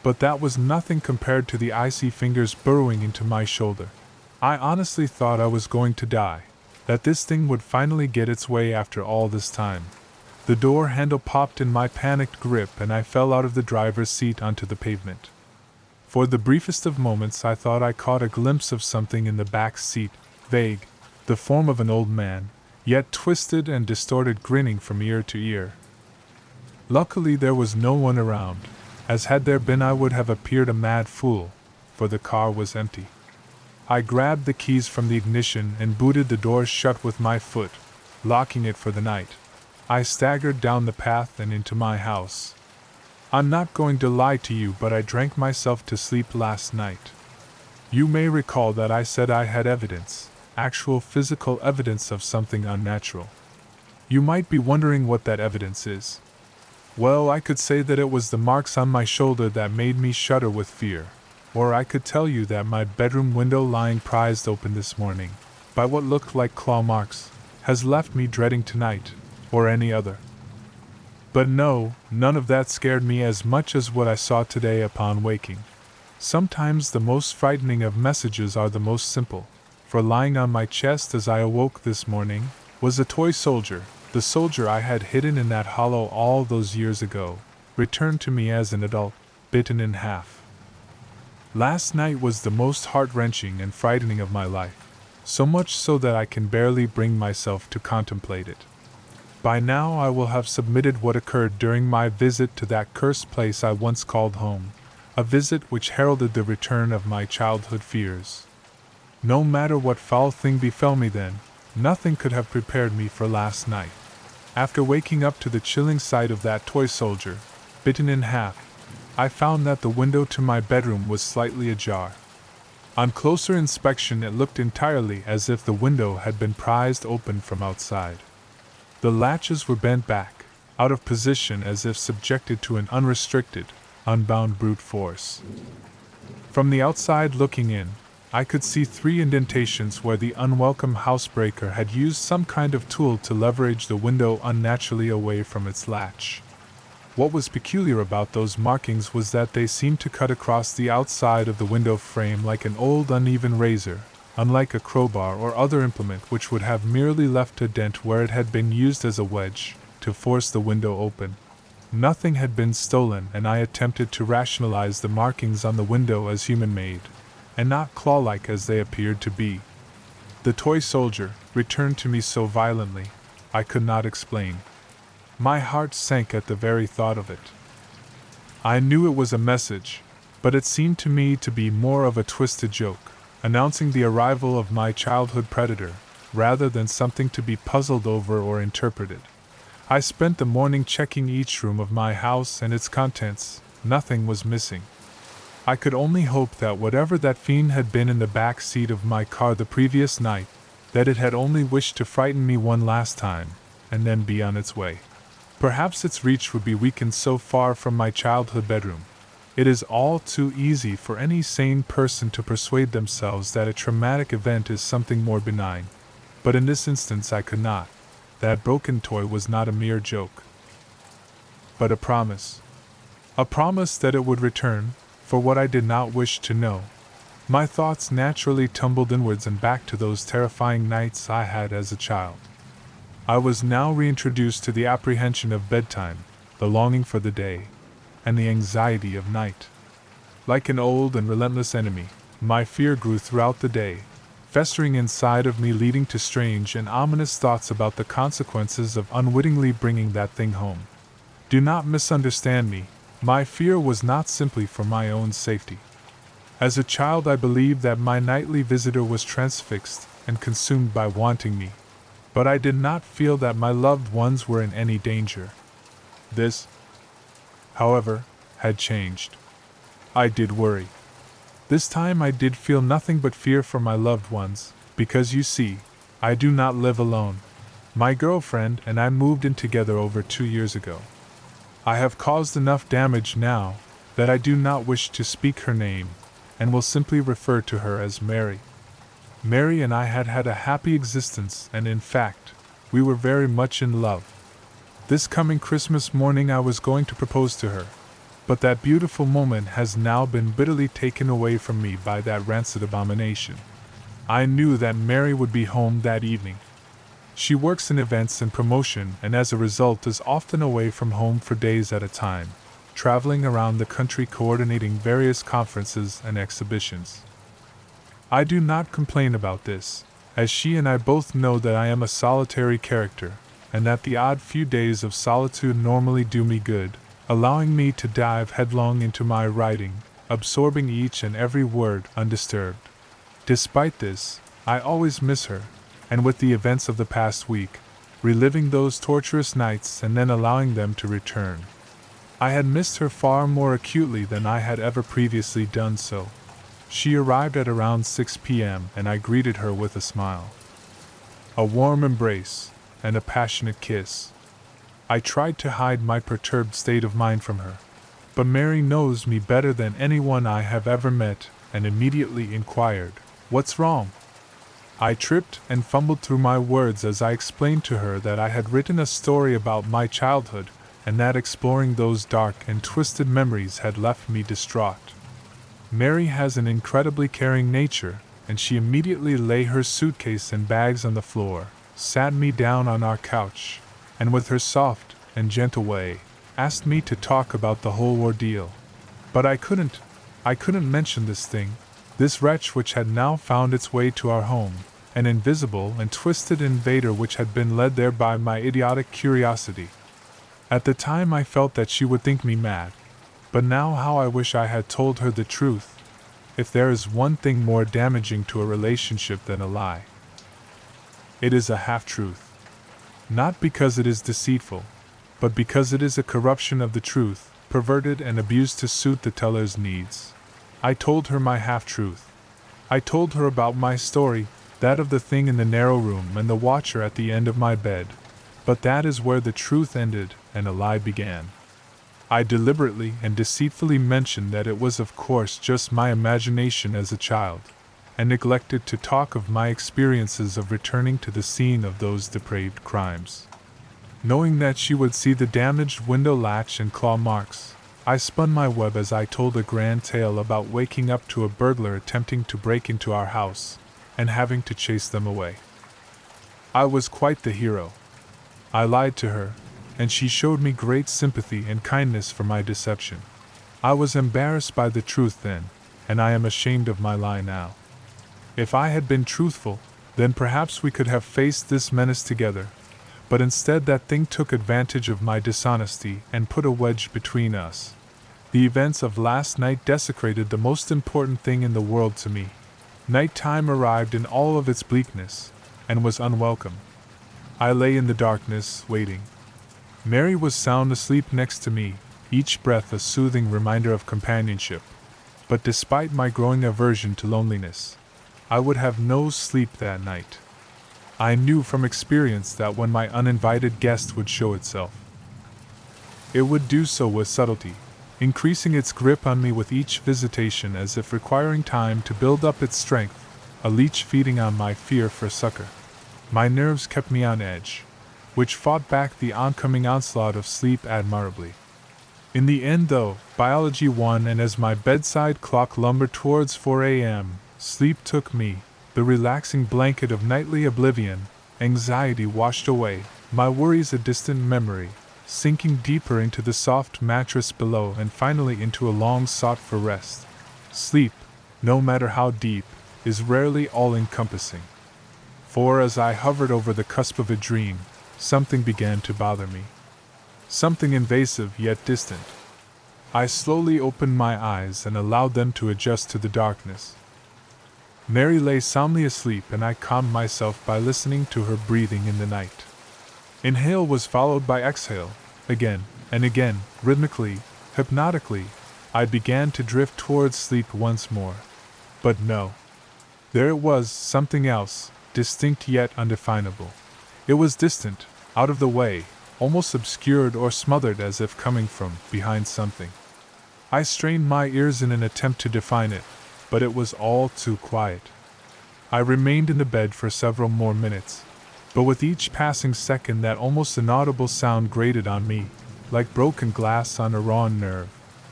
but that was nothing compared to the icy fingers burrowing into my shoulder. I honestly thought I was going to die, that this thing would finally get its way after all this time. The door handle popped in my panicked grip and I fell out of the driver's seat onto the pavement. For the briefest of moments I thought I caught a glimpse of something in the back seat, vague, the form of an old man, yet twisted and distorted, grinning from ear to ear. Luckily there was no one around, as had there been I would have appeared a mad fool, for the car was empty. I grabbed the keys from the ignition and booted the door shut with my foot, locking it for the night. I staggered down the path and into my house. I'm not going to lie to you, but I drank myself to sleep last night. You may recall that I said I had evidence, actual physical evidence of something unnatural. You might be wondering what that evidence is. Well, I could say that it was the marks on my shoulder that made me shudder with fear, or I could tell you that my bedroom window lying prized open this morning, by what looked like claw marks, has left me dreading tonight, or any other. But no, none of that scared me as much as what I saw today upon waking. Sometimes the most frightening of messages are the most simple, for lying on my chest as I awoke this morning was a toy soldier, the soldier I had hidden in that hollow all those years ago, returned to me as an adult, bitten in half. Last night was the most heart-wrenching and frightening of my life, so much so that I can barely bring myself to contemplate it. By now I will have submitted what occurred during my visit to that cursed place I once called home, a visit which heralded the return of my childhood fears. No matter what foul thing befell me then, nothing could have prepared me for last night. After waking up to the chilling sight of that toy soldier, bitten in half, I found that the window to my bedroom was slightly ajar. On closer inspection it looked entirely as if the window had been prized open from outside. The latches were bent back, out of position as if subjected to an unrestricted, unbound brute force. From the outside looking in, I could see 3 indentations where the unwelcome housebreaker had used some kind of tool to leverage the window unnaturally away from its latch. What was peculiar about those markings was that they seemed to cut across the outside of the window frame like an old uneven razor, unlike a crowbar or other implement which would have merely left a dent where it had been used as a wedge to force the window open. Nothing had been stolen, and I attempted to rationalize the markings on the window as human-made, and not claw-like as they appeared to be. The toy soldier returned to me so violently, I could not explain. My heart sank at the very thought of it. I knew it was a message, but it seemed to me to be more of a twisted joke, announcing the arrival of my childhood predator, rather than something to be puzzled over or interpreted. I spent the morning checking each room of my house and its contents. Nothing was missing. I could only hope that whatever that fiend had been in the back seat of my car the previous night, that it had only wished to frighten me one last time, and then be on its way. Perhaps its reach would be weakened so far from my childhood bedroom. It is all too easy for any sane person to persuade themselves that a traumatic event is something more benign. But in this instance I could not. That broken toy was not a mere joke, but a promise. A promise that it would return, for what I did not wish to know. My thoughts naturally tumbled inwards and back to those terrifying nights I had as a child. I was now reintroduced to the apprehension of bedtime, the longing for the day, and the anxiety of night. Like an old and relentless enemy, my fear grew throughout the day, festering inside of me, leading to strange and ominous thoughts about the consequences of unwittingly bringing that thing home. Do not misunderstand me, my fear was not simply for my own safety. As a child I believed that my nightly visitor was transfixed and consumed by wanting me, but I did not feel that my loved ones were in any danger. This, however, had changed. I did worry. This time I did feel nothing but fear for my loved ones, because you see, I do not live alone. My girlfriend and I moved in together over 2 years ago. I have caused enough damage now that I do not wish to speak her name, and will simply refer to her as Mary. Mary and I had had a happy existence, and in fact, we were very much in love. This coming Christmas morning I was going to propose to her, but that beautiful moment has now been bitterly taken away from me by that rancid abomination. I knew that Mary would be home that evening. She works in events and promotion, and as a result is often away from home for days at a time, traveling around the country coordinating various conferences and exhibitions. I do not complain about this, as she and I both know that I am a solitary character, and that the odd few days of solitude normally do me good, allowing me to dive headlong into my writing, absorbing each and every word undisturbed. Despite this, I always miss her, and with the events of the past week, reliving those torturous nights and then allowing them to return. I had missed her far more acutely than I had ever previously done so. She arrived at around 6 p.m. and I greeted her with a smile, a warm embrace, and a passionate kiss. I tried to hide my perturbed state of mind from her, but Mary knows me better than anyone I have ever met, and immediately inquired, "What's wrong?" I tripped and fumbled through my words as I explained to her that I had written a story about my childhood, and that exploring those dark and twisted memories had left me distraught. Mary has an incredibly caring nature, and she immediately laid her suitcase and bags on the floor, sat me down on our couch, and with her soft and gentle way, asked me to talk about the whole ordeal. But I couldn't mention this wretch which had now found its way to our home, an invisible and twisted invader which had been led there by my idiotic curiosity. At the time I felt that she would think me mad, but now how I wish I had told her the truth. If there is one thing more damaging to a relationship than a lie, it is a half-truth. Not because it is deceitful, but because it is a corruption of the truth, perverted and abused to suit the teller's needs. I told her my half-truth. I told her about my story, that of the thing in the narrow room and the watcher at the end of my bed. But that is where the truth ended, and a lie began. I deliberately and deceitfully mentioned that it was of course just my imagination as a child, and neglected to talk of my experiences of returning to the scene of those depraved crimes. Knowing that she would see the damaged window latch and claw marks, I spun my web as I told a grand tale about waking up to a burglar attempting to break into our house, and having to chase them away. I was quite the hero. I lied to her, and she showed me great sympathy and kindness for my deception. I was embarrassed by the truth then, and I am ashamed of my lie now. If I had been truthful, then perhaps we could have faced this menace together, but instead that thing took advantage of my dishonesty and put a wedge between us. The events of last night desecrated the most important thing in the world to me. Nighttime arrived in all of its bleakness, and was unwelcome. I lay in the darkness, waiting. Mary was sound asleep next to me, each breath a soothing reminder of companionship. But despite my growing aversion to loneliness, I would have no sleep that night. I knew from experience that when my uninvited guest would show itself, it would do so with subtlety, increasing its grip on me with each visitation as if requiring time to build up its strength, a leech feeding on my fear for succor. My nerves kept me on edge, which fought back the oncoming onslaught of sleep admirably. In the end, though, biology won, and as my bedside clock lumbered towards 4 a.m., sleep took me, the relaxing blanket of nightly oblivion, anxiety washed away, my worries a distant memory, sinking deeper into the soft mattress below and finally into a long sought-for rest. Sleep, no matter how deep, is rarely all-encompassing. For as I hovered over the cusp of a dream, something began to bother me. Something invasive yet distant. I slowly opened my eyes and allowed them to adjust to the darkness. Mary lay soundly asleep, and I calmed myself by listening to her breathing in the night. Inhale was followed by exhale, again and again, rhythmically, hypnotically. I began to drift towards sleep once more. But no. There it was, something else, distinct yet undefinable. It was distant, out of the way, almost obscured or smothered as if coming from behind something. I strained my ears in an attempt to define it, but it was all too quiet. I remained in the bed for several more minutes, but with each passing second that almost inaudible sound grated on me, like broken glass on a raw nerve.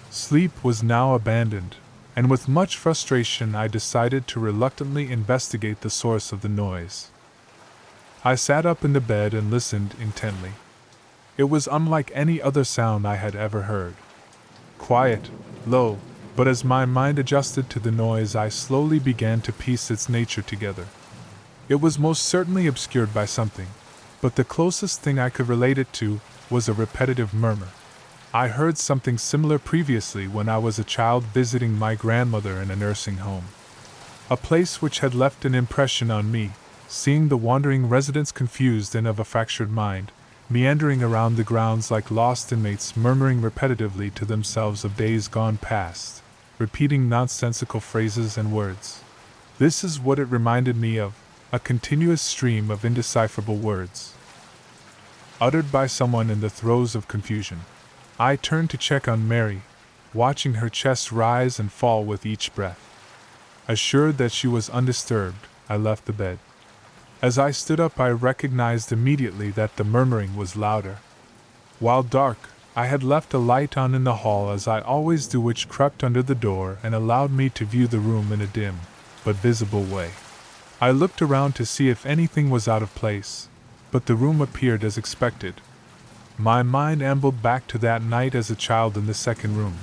Sleep was now abandoned, and with much frustration I decided to reluctantly investigate the source of the noise. I sat up in the bed and listened intently. It was unlike any other sound I had ever heard. Quiet, low, but as my mind adjusted to the noise I slowly began to piece its nature together. It was most certainly obscured by something, but the closest thing I could relate it to was a repetitive murmur. I heard something similar previously when I was a child visiting my grandmother in a nursing home. A place which had left an impression on me, seeing the wandering residents confused and of a fractured mind, meandering around the grounds like lost inmates murmuring repetitively to themselves of days gone past, repeating nonsensical phrases and words. This is what it reminded me of, a continuous stream of indecipherable words, uttered by someone in the throes of confusion. I turned to check on Mary, watching her chest rise and fall with each breath. Assured that she was undisturbed, I left the bed. As I stood up, I recognized immediately that the murmuring was louder. While dark, I had left a light on in the hall as I always do, which crept under the door and allowed me to view the room in a dim, but visible way. I looked around to see if anything was out of place, but the room appeared as expected. My mind ambled back to that night as a child in the second room,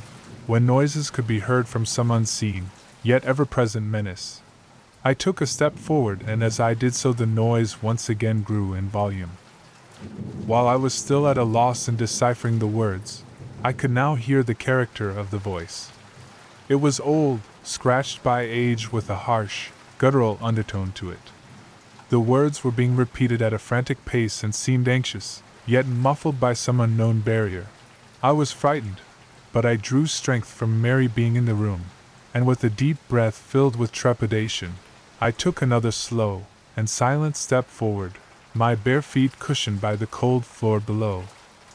when noises could be heard from some unseen, yet ever-present menace. I took a step forward, and as I did so the noise once again grew in volume. While I was still at a loss in deciphering the words, I could now hear the character of the voice. It was old, scratched by age, with a harsh, guttural undertone to it. The words were being repeated at a frantic pace and seemed anxious, yet muffled by some unknown barrier. I was frightened, but I drew strength from Mary being in the room, and with a deep breath filled with trepidation, I took another slow and silent step forward, my bare feet cushioned by the cold floor below.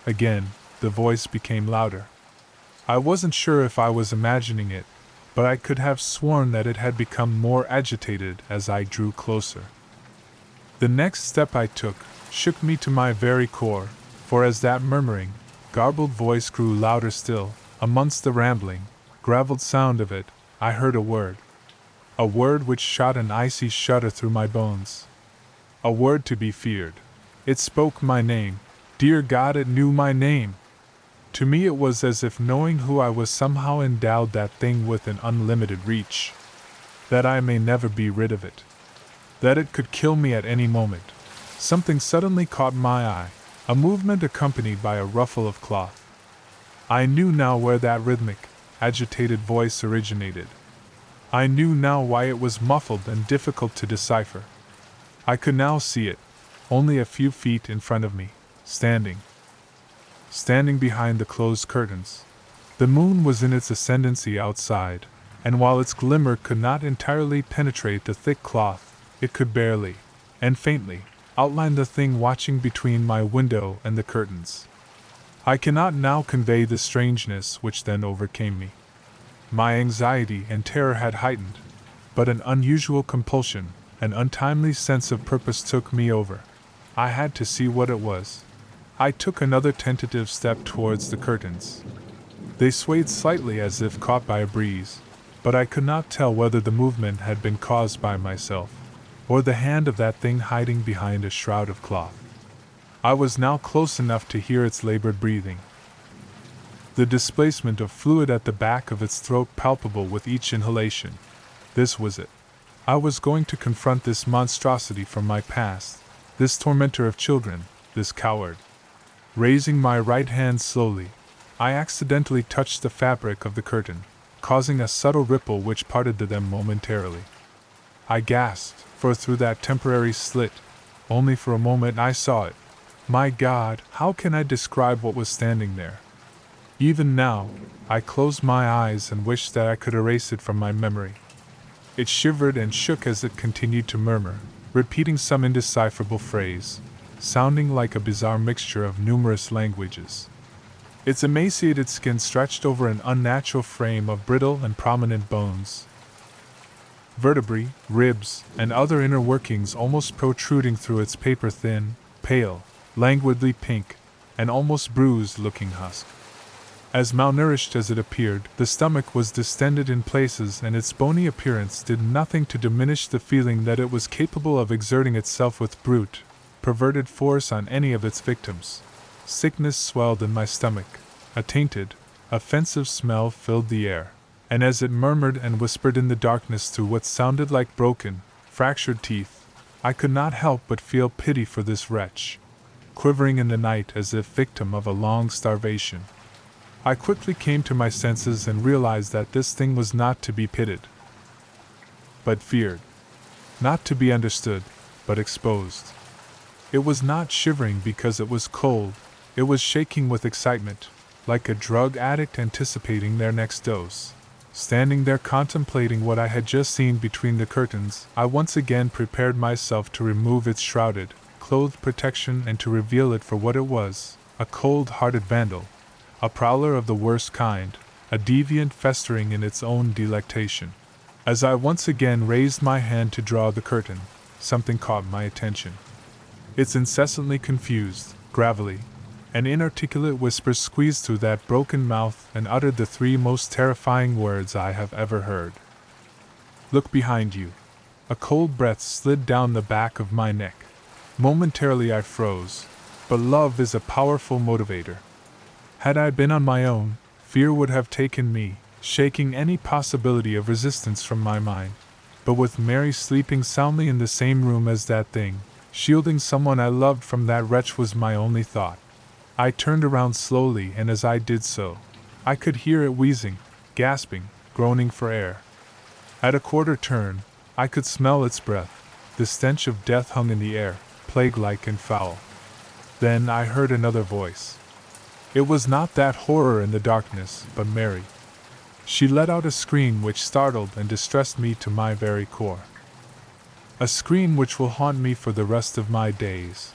Again, the voice became louder. I wasn't sure if I was imagining it, but I could have sworn that it had become more agitated as I drew closer. The next step I took shook me to my very core, for as that murmuring, garbled voice grew louder still, amongst the rambling, gravelled sound of it, I heard a word. A word which shot an icy shudder through my bones. A word to be feared. It spoke my name. Dear God, it knew my name! To me it was as if knowing who I was somehow endowed that thing with an unlimited reach. That I may never be rid of it. That it could kill me at any moment. Something suddenly caught my eye, a movement accompanied by a ruffle of cloth. I knew now where that rhythmic, agitated voice originated. I knew now why it was muffled and difficult to decipher. I could now see it, only a few feet in front of me, standing behind the closed curtains. The moon was in its ascendancy outside, and while its glimmer could not entirely penetrate the thick cloth, it could barely, and faintly, outline the thing watching between my window and the curtains. I cannot now convey the strangeness which then overcame me. My anxiety and terror had heightened, but an unusual compulsion, an untimely sense of purpose took me over. I had to see what it was. I took another tentative step towards the curtains. They swayed slightly as if caught by a breeze, but I could not tell whether the movement had been caused by myself, or the hand of that thing hiding behind a shroud of cloth. I was now close enough to hear its labored breathing. The displacement of fluid at the back of its throat palpable with each inhalation. This was it. I was going to confront this monstrosity from my past, this tormentor of children, this coward. Raising my right hand slowly, I accidentally touched the fabric of the curtain, causing a subtle ripple which parted them momentarily. I gasped, for through that temporary slit, only for a moment I saw it. My God, how can I describe what was standing there? Even now, I closed my eyes and wished that I could erase it from my memory. It shivered and shook as it continued to murmur, repeating some indecipherable phrase, sounding like a bizarre mixture of numerous languages. Its emaciated skin stretched over an unnatural frame of brittle and prominent bones. Vertebrae, ribs, and other inner workings almost protruding through its paper-thin, pale, languidly pink, and almost bruised-looking husk. As malnourished as it appeared, the stomach was distended in places, and its bony appearance did nothing to diminish the feeling that it was capable of exerting itself with brute, perverted force on any of its victims. Sickness swelled in my stomach. A tainted, offensive smell filled the air, and as it murmured and whispered in the darkness through what sounded like broken, fractured teeth, I could not help but feel pity for this wretch, quivering in the night as if victim of a long starvation. I quickly came to my senses and realized that this thing was not to be pitied, but feared. Not to be understood, but exposed. It was not shivering because it was cold, it was shaking with excitement, like a drug addict anticipating their next dose. Standing there contemplating what I had just seen between the curtains, I once again prepared myself to remove its shrouded, clothed protection and to reveal it for what it was, a cold-hearted vandal, a prowler of the worst kind, a deviant festering in its own delectation. As I once again raised my hand to draw the curtain, something caught my attention. Its incessantly confused, gravelly, and inarticulate whispers squeezed through that broken mouth and uttered the three most terrifying words I have ever heard. Look behind you. A cold breath slid down the back of my neck. Momentarily I froze, but love is a powerful motivator. Had I been on my own, fear would have taken me, shaking any possibility of resistance from my mind. But with Mary sleeping soundly in the same room as that thing, shielding someone I loved from that wretch was my only thought. I turned around slowly, and as I did so, I could hear it wheezing, gasping, groaning for air. At a quarter turn, I could smell its breath. The stench of death hung in the air, plague-like and foul. Then I heard another voice. It was not that horror in the darkness, but Mary. She let out a scream which startled and distressed me to my very core. A scream which will haunt me for the rest of my days.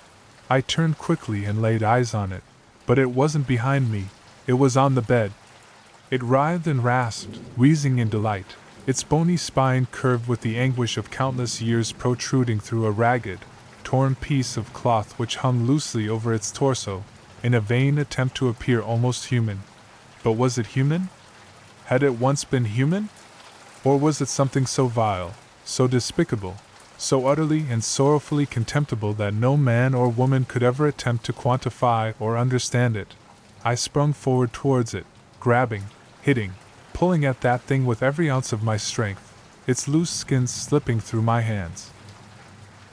I turned quickly and laid eyes on it. But it wasn't behind me, it was on the bed. It writhed and rasped, wheezing in delight, its bony spine curved with the anguish of countless years protruding through a ragged, torn piece of cloth which hung loosely over its torso, in a vain attempt to appear almost human. But was it human? Had it once been human? Or was it something so vile, so despicable, so utterly and sorrowfully contemptible that no man or woman could ever attempt to quantify or understand it? I sprung forward towards it, grabbing, hitting, pulling at that thing with every ounce of my strength, its loose skin slipping through my hands.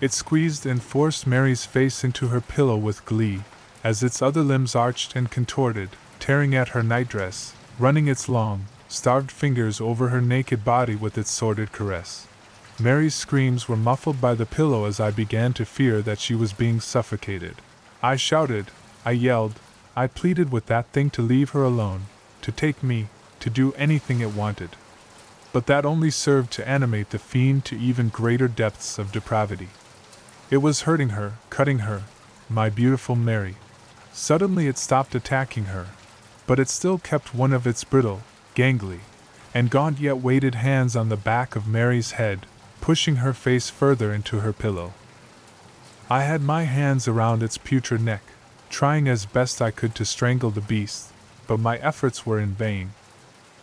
It squeezed and forced Mary's face into her pillow with glee, as its other limbs arched and contorted, tearing at her nightdress, running its long, starved fingers over her naked body with its sordid caress. Mary's screams were muffled by the pillow as I began to fear that she was being suffocated. I shouted, I yelled, I pleaded with that thing to leave her alone, to take me, to do anything it wanted. But that only served to animate the fiend to even greater depths of depravity. It was hurting her, cutting her, my beautiful Mary. Suddenly it stopped attacking her, but it still kept one of its brittle, gangly, and gaunt yet weighted hands on the back of Mary's head, pushing her face further into her pillow. I had my hands around its putrid neck, trying as best I could to strangle the beast, but my efforts were in vain.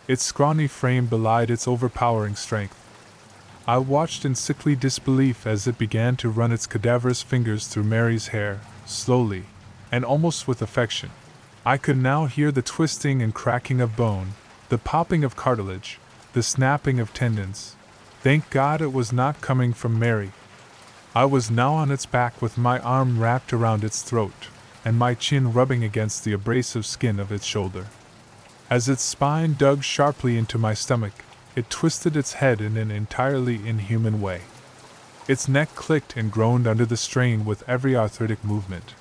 Its scrawny frame belied its overpowering strength. I watched in sickly disbelief as it began to run its cadaverous fingers through Mary's hair, slowly, and almost with affection. I could now hear the twisting and cracking of bone, the popping of cartilage, the snapping of tendons. Thank God it was not coming from Mary. I was now on its back with my arm wrapped around its throat, and my chin rubbing against the abrasive skin of its shoulder. As its spine dug sharply into my stomach, it twisted its head in an entirely inhuman way. Its neck clicked and groaned under the strain with every arthritic movement,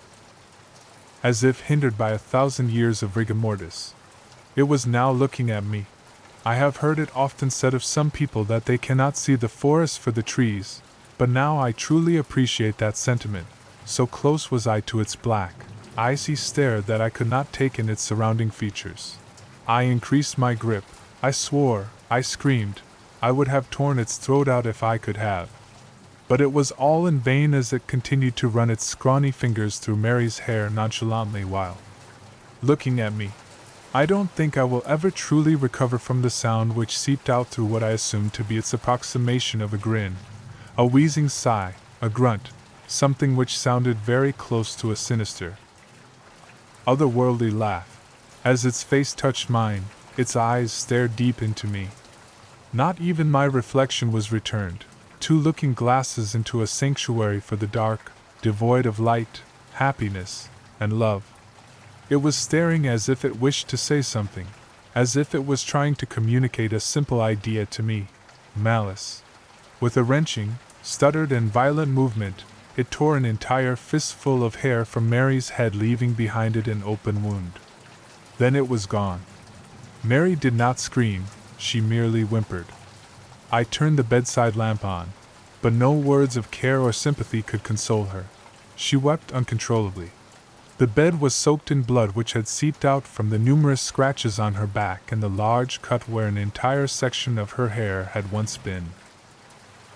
as if hindered by 1,000 years of rigor mortis. It was now looking at me. I have heard it often said of some people that they cannot see the forest for the trees, but now I truly appreciate that sentiment, so close was I to its black, icy stare that I could not take in its surrounding features. I increased my grip, I swore, I screamed, I would have torn its throat out if I could have. But it was all in vain as it continued to run its scrawny fingers through Mary's hair nonchalantly while looking at me. I don't think I will ever truly recover from the sound which seeped out through what I assumed to be its approximation of a grin, a wheezing sigh, a grunt, something which sounded very close to a sinister, otherworldly laugh. As its face touched mine, its eyes stared deep into me. Not even my reflection was returned, two looking glasses into a sanctuary for the dark, devoid of light, happiness, and love. It was staring as if it wished to say something, as if it was trying to communicate a simple idea to me, malice. With a wrenching, stuttered and violent movement, it tore an entire fistful of hair from Mary's head, leaving behind it an open wound. Then it was gone. Mary did not scream, she merely whimpered. I turned the bedside lamp on, but no words of care or sympathy could console her. She wept uncontrollably. The bed was soaked in blood which had seeped out from the numerous scratches on her back and the large cut where an entire section of her hair had once been.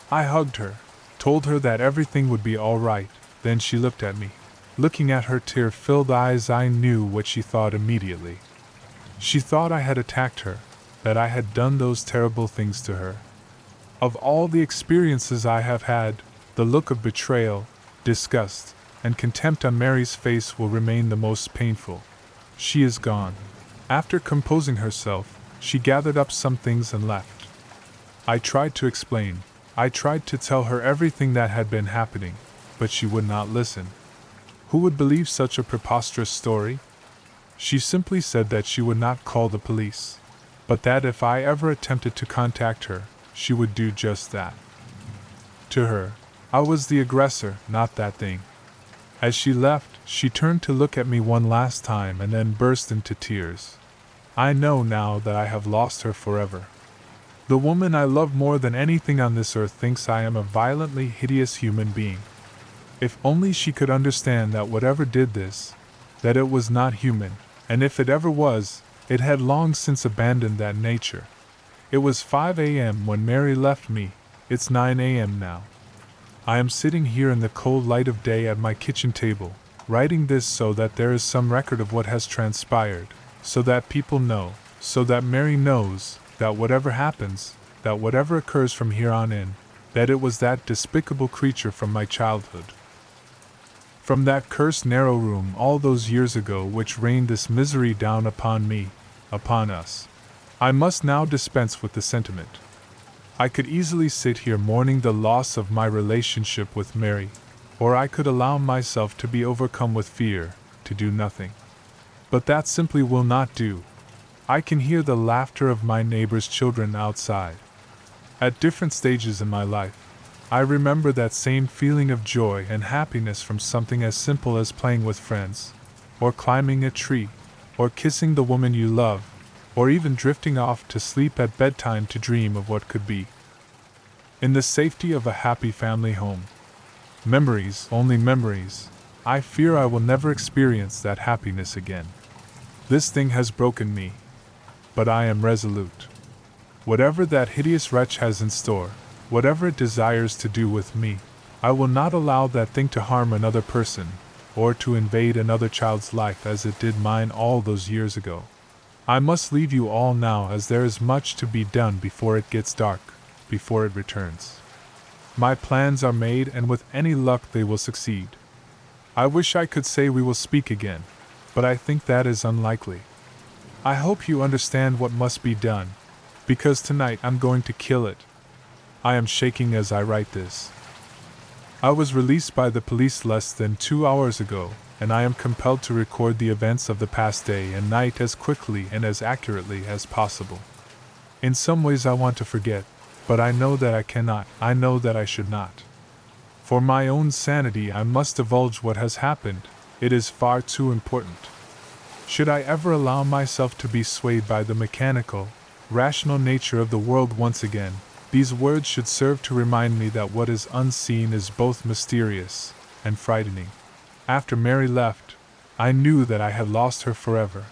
I hugged her, told her that everything would be all right, then she looked at me. Looking at her tear-filled eyes, I knew what she thought immediately. She thought I had attacked her, that I had done those terrible things to her. Of all the experiences I have had, the look of betrayal, disgust, and contempt on Mary's face will remain the most painful. She is gone. After composing herself, she gathered up some things and left. I tried to explain. I tried to tell her everything that had been happening, but she would not listen. Who would believe such a preposterous story? She simply said that she would not call the police, but that if I ever attempted to contact her, she would do just that. To her, I was the aggressor, not that thing. As she left, she turned to look at me one last time and then burst into tears. I know now that I have lost her forever. The woman I love more than anything on this earth thinks I am a violently hideous human being. If only she could understand that whatever did this, that it was not human, and if it ever was, it had long since abandoned that nature. It was 5 a.m. when Mary left me. It's 9 a.m. now. I am sitting here in the cold light of day at my kitchen table, writing this so that there is some record of what has transpired, so that people know, so that Mary knows, that whatever happens, that whatever occurs from here on in, that it was that despicable creature from my childhood. From that cursed narrow room all those years ago which rained this misery down upon me, upon us. I must now dispense with the sentiment. I could easily sit here mourning the loss of my relationship with Mary, or I could allow myself to be overcome with fear, to do nothing. But that simply will not do. I can hear the laughter of my neighbor's children outside. At different stages in my life, I remember that same feeling of joy and happiness from something as simple as playing with friends, or climbing a tree, or kissing the woman you love, or even drifting off to sleep at bedtime to dream of what could be. In the safety of a happy family home. Memories, only memories. I fear I will never experience that happiness again. This thing has broken me. But I am resolute. Whatever that hideous wretch has in store, whatever it desires to do with me, I will not allow that thing to harm another person, or to invade another child's life as it did mine all those years ago. I must leave you all now as there is much to be done before it gets dark, before it returns. My plans are made and with any luck they will succeed. I wish I could say we will speak again, but I think that is unlikely. I hope you understand what must be done, because tonight I'm going to kill it. I am shaking as I write this. I was released by the police less than 2 hours ago, and I am compelled to record the events of the past day and night as quickly and as accurately as possible. In some ways I want to forget, but I know that I cannot, I know that I should not. For my own sanity I must divulge what has happened, it is far too important. Should I ever allow myself to be swayed by the mechanical, rational nature of the world once again, these words should serve to remind me that what is unseen is both mysterious and frightening. After Mary left, I knew that I had lost her forever,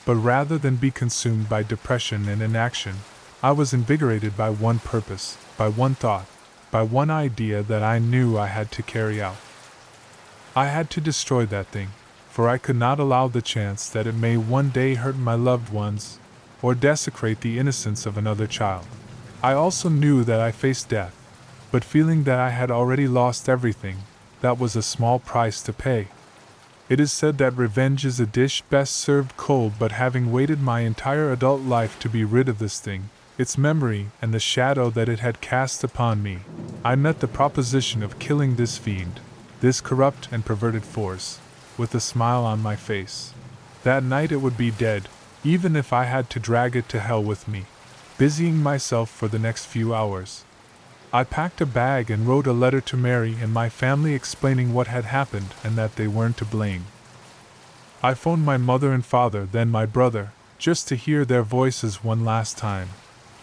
but rather than be consumed by depression and inaction, I was invigorated by one purpose, by one thought, by one idea that I knew I had to carry out. I had to destroy that thing, for I could not allow the chance that it may one day hurt my loved ones, or desecrate the innocence of another child. I also knew that I faced death, but feeling that I had already lost everything, that was a small price to pay. It is said that revenge is a dish best served cold, but having waited my entire adult life to be rid of this thing, its memory and the shadow that it had cast upon me, I met the proposition of killing this fiend, this corrupt and perverted force, with a smile on my face. That night it would be dead, even if I had to drag it to hell with me, busying myself for the next few hours. I packed a bag and wrote a letter to Mary and my family explaining what had happened and that they weren't to blame. I phoned my mother and father, then my brother, just to hear their voices one last time,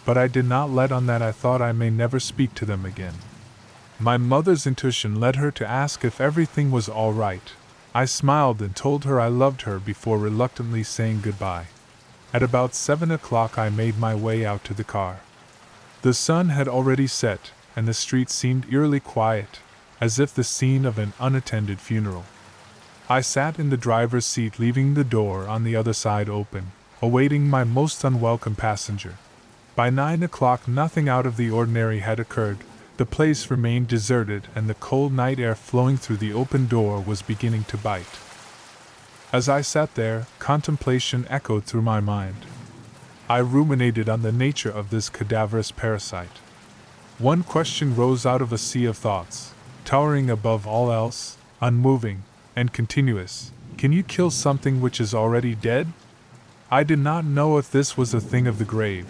but I did not let on that I thought I may never speak to them again. My mother's intuition led her to ask if everything was all right. I smiled and told her I loved her before reluctantly saying goodbye. At about 7 o'clock I made my way out to the car. The sun had already set, and the street seemed eerily quiet, as if the scene of an unattended funeral. I sat in the driver's seat, leaving the door on the other side open, awaiting my most unwelcome passenger. By 9 o'clock nothing out of the ordinary had occurred. The place remained deserted, and the cold night air flowing through the open door was beginning to bite. As I sat there, contemplation echoed through my mind. I ruminated on the nature of this cadaverous parasite. One question rose out of a sea of thoughts, towering above all else, unmoving, and continuous. Can you kill something which is already dead? I did not know if this was a thing of the grave,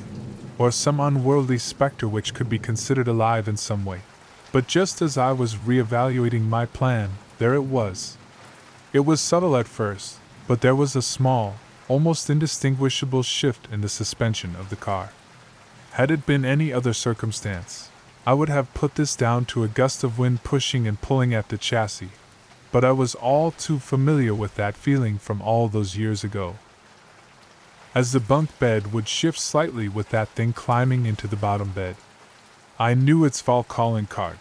or some unworldly specter which could be considered alive in some way. But just as I was re-evaluating my plan, there it was. It was subtle at first, but there was a small, almost indistinguishable shift in the suspension of the car. Had it been any other circumstance, I would have put this down to a gust of wind pushing and pulling at the chassis. but I was all too familiar with that feeling from all those years ago. As the bunk bed would shift slightly with that thing climbing into the bottom bed, I knew its fall calling card.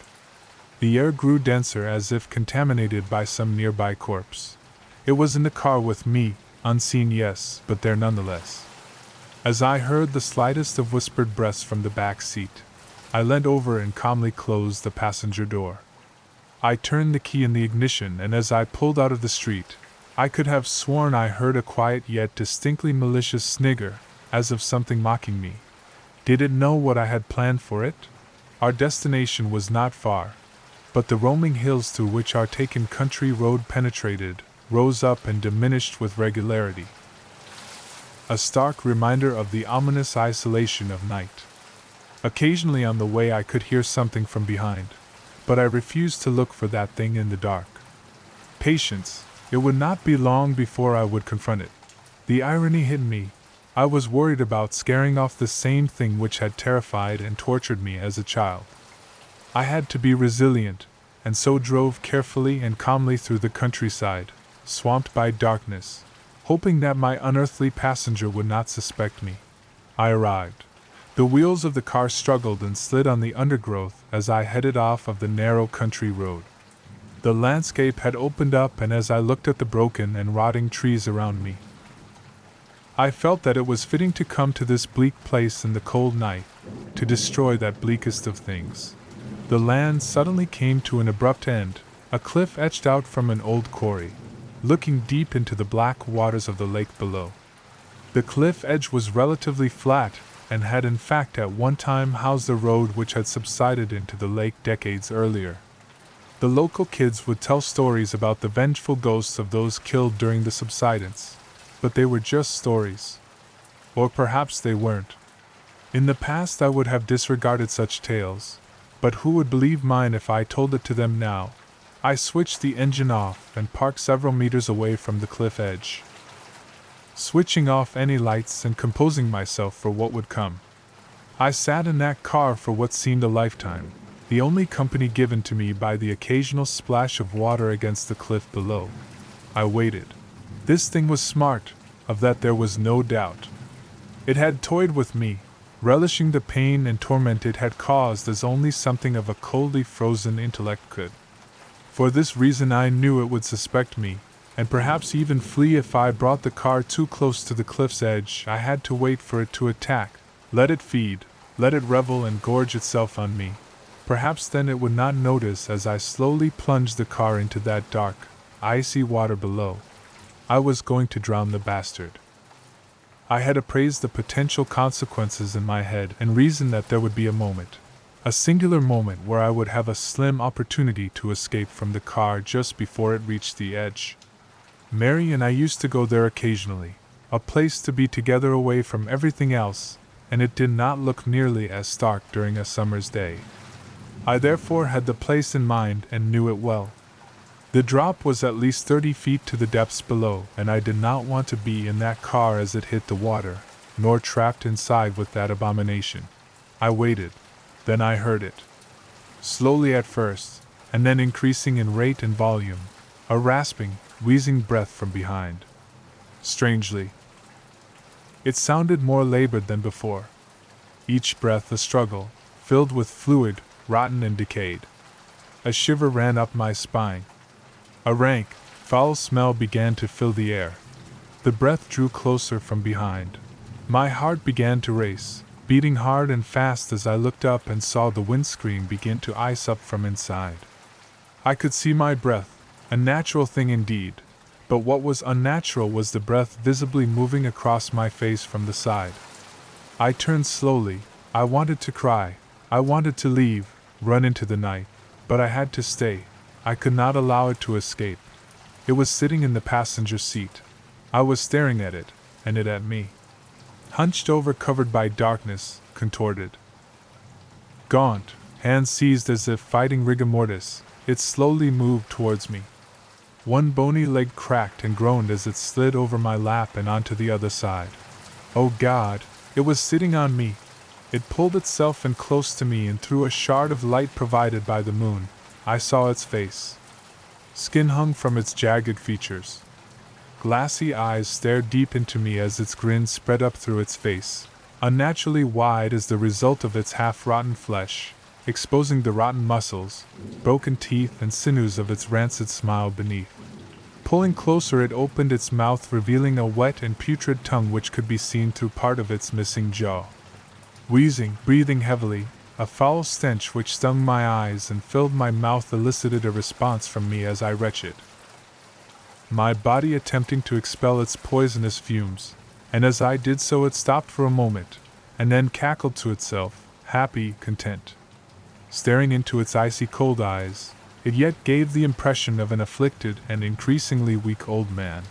The air grew denser as if contaminated by some nearby corpse. It was in the car with me, unseen, yes, but there nonetheless. As I heard the slightest of whispered breaths from the back seat, I leant over and calmly closed the passenger door. I turned the key in the ignition, and as I pulled out of the street, I could have sworn I heard a quiet yet distinctly malicious snigger, as of something mocking me. Did it know what I had planned for it? Our destination was not far, but the roaming hills through which our taken country road penetrated rose up and diminished with regularity. A stark reminder of the ominous isolation of night. Occasionally on the way I could hear something from behind, but I refused to look for that thing in the dark. Patience, it would not be long before I would confront it. The irony hit me. I was worried about scaring off the same thing which had terrified and tortured me as a child. I had to be resilient, and so drove carefully and calmly through the countryside, swamped by darkness, hoping that my unearthly passenger would not suspect me. I arrived. The wheels of the car struggled and slid on the undergrowth as I headed off of the narrow country road. The landscape had opened up, and as I looked at the broken and rotting trees around me, I felt that it was fitting to come to this bleak place in the cold night, to destroy that bleakest of things. The land suddenly came to an abrupt end, a cliff etched out from an old quarry, looking deep into the black waters of the lake below. The cliff edge was relatively flat, and had in fact at one time housed the road which had subsided into the lake decades earlier. The local kids would tell stories about the vengeful ghosts of those killed during the subsidence, but they were just stories. Or perhaps they weren't. In the past I would have disregarded such tales, but who would believe mine if I told it to them now? I switched the engine off and parked several meters away from the cliff edge, switching off any lights and composing myself for what would come. I sat in that car for what seemed a lifetime, the only company given to me by the occasional splash of water against the cliff below. I waited. This thing was smart, of that there was no doubt. It had toyed with me, relishing the pain and torment it had caused as only something of a coldly frozen intellect could. For this reason I knew it would suspect me, and perhaps even flee if I brought the car too close to the cliff's edge. I had to wait for it to attack, let it feed, let it revel and gorge itself on me. Perhaps then it would not notice as I slowly plunged the car into that dark, icy water below. I was going to drown the bastard. I had appraised the potential consequences in my head and reasoned that there would be a moment, a singular moment where I would have a slim opportunity to escape from the car just before it reached the edge. Mary and I used to go there occasionally, a place to be together away from everything else, and it did not look nearly as stark during a summer's day. I therefore had the place in mind and knew it well. The drop was at least 30 feet to the depths below, and I did not want to be in that car as it hit the water, nor trapped inside with that abomination. I waited. Then I heard it. Slowly at first, and then increasing in rate and volume, a rasping, wheezing breath from behind. Strangely, it sounded more labored than before. Each breath a struggle, filled with fluid, rotten and decayed. A shiver ran up my spine. A rank, foul smell began to fill the air. The breath drew closer from behind. My heart began to race, beating hard and fast as I looked up and saw the windscreen begin to ice up from inside. I could see my breath, a natural thing indeed, but what was unnatural was the breath visibly moving across my face from the side. I turned slowly. I wanted to cry. I wanted to leave, run into the night, but I had to stay. I could not allow it to escape. It was sitting in the passenger seat. I was staring at it, and it at me. Hunched over, covered by darkness, contorted, gaunt, hands seized as if fighting rigor mortis, it slowly moved towards me. One bony leg cracked and groaned as it slid over my lap and onto the other side. Oh God, it was sitting on me. It pulled itself in close to me, and through a shard of light provided by the moon, I saw its face. Skin hung from its jagged features. Glassy eyes stared deep into me as its grin spread up through its face, unnaturally wide as the result of its half-rotten flesh, exposing the rotten muscles, broken teeth and sinews of its rancid smile beneath. Pulling closer, it opened its mouth, revealing a wet and putrid tongue which could be seen through part of its missing jaw. Wheezing, breathing heavily, a foul stench which stung my eyes and filled my mouth elicited a response from me as I retched, my body attempting to expel its poisonous fumes, and as I did so it stopped for a moment, and then cackled to itself, happy, content. Staring into its icy cold eyes, it yet gave the impression of an afflicted and increasingly weak old man.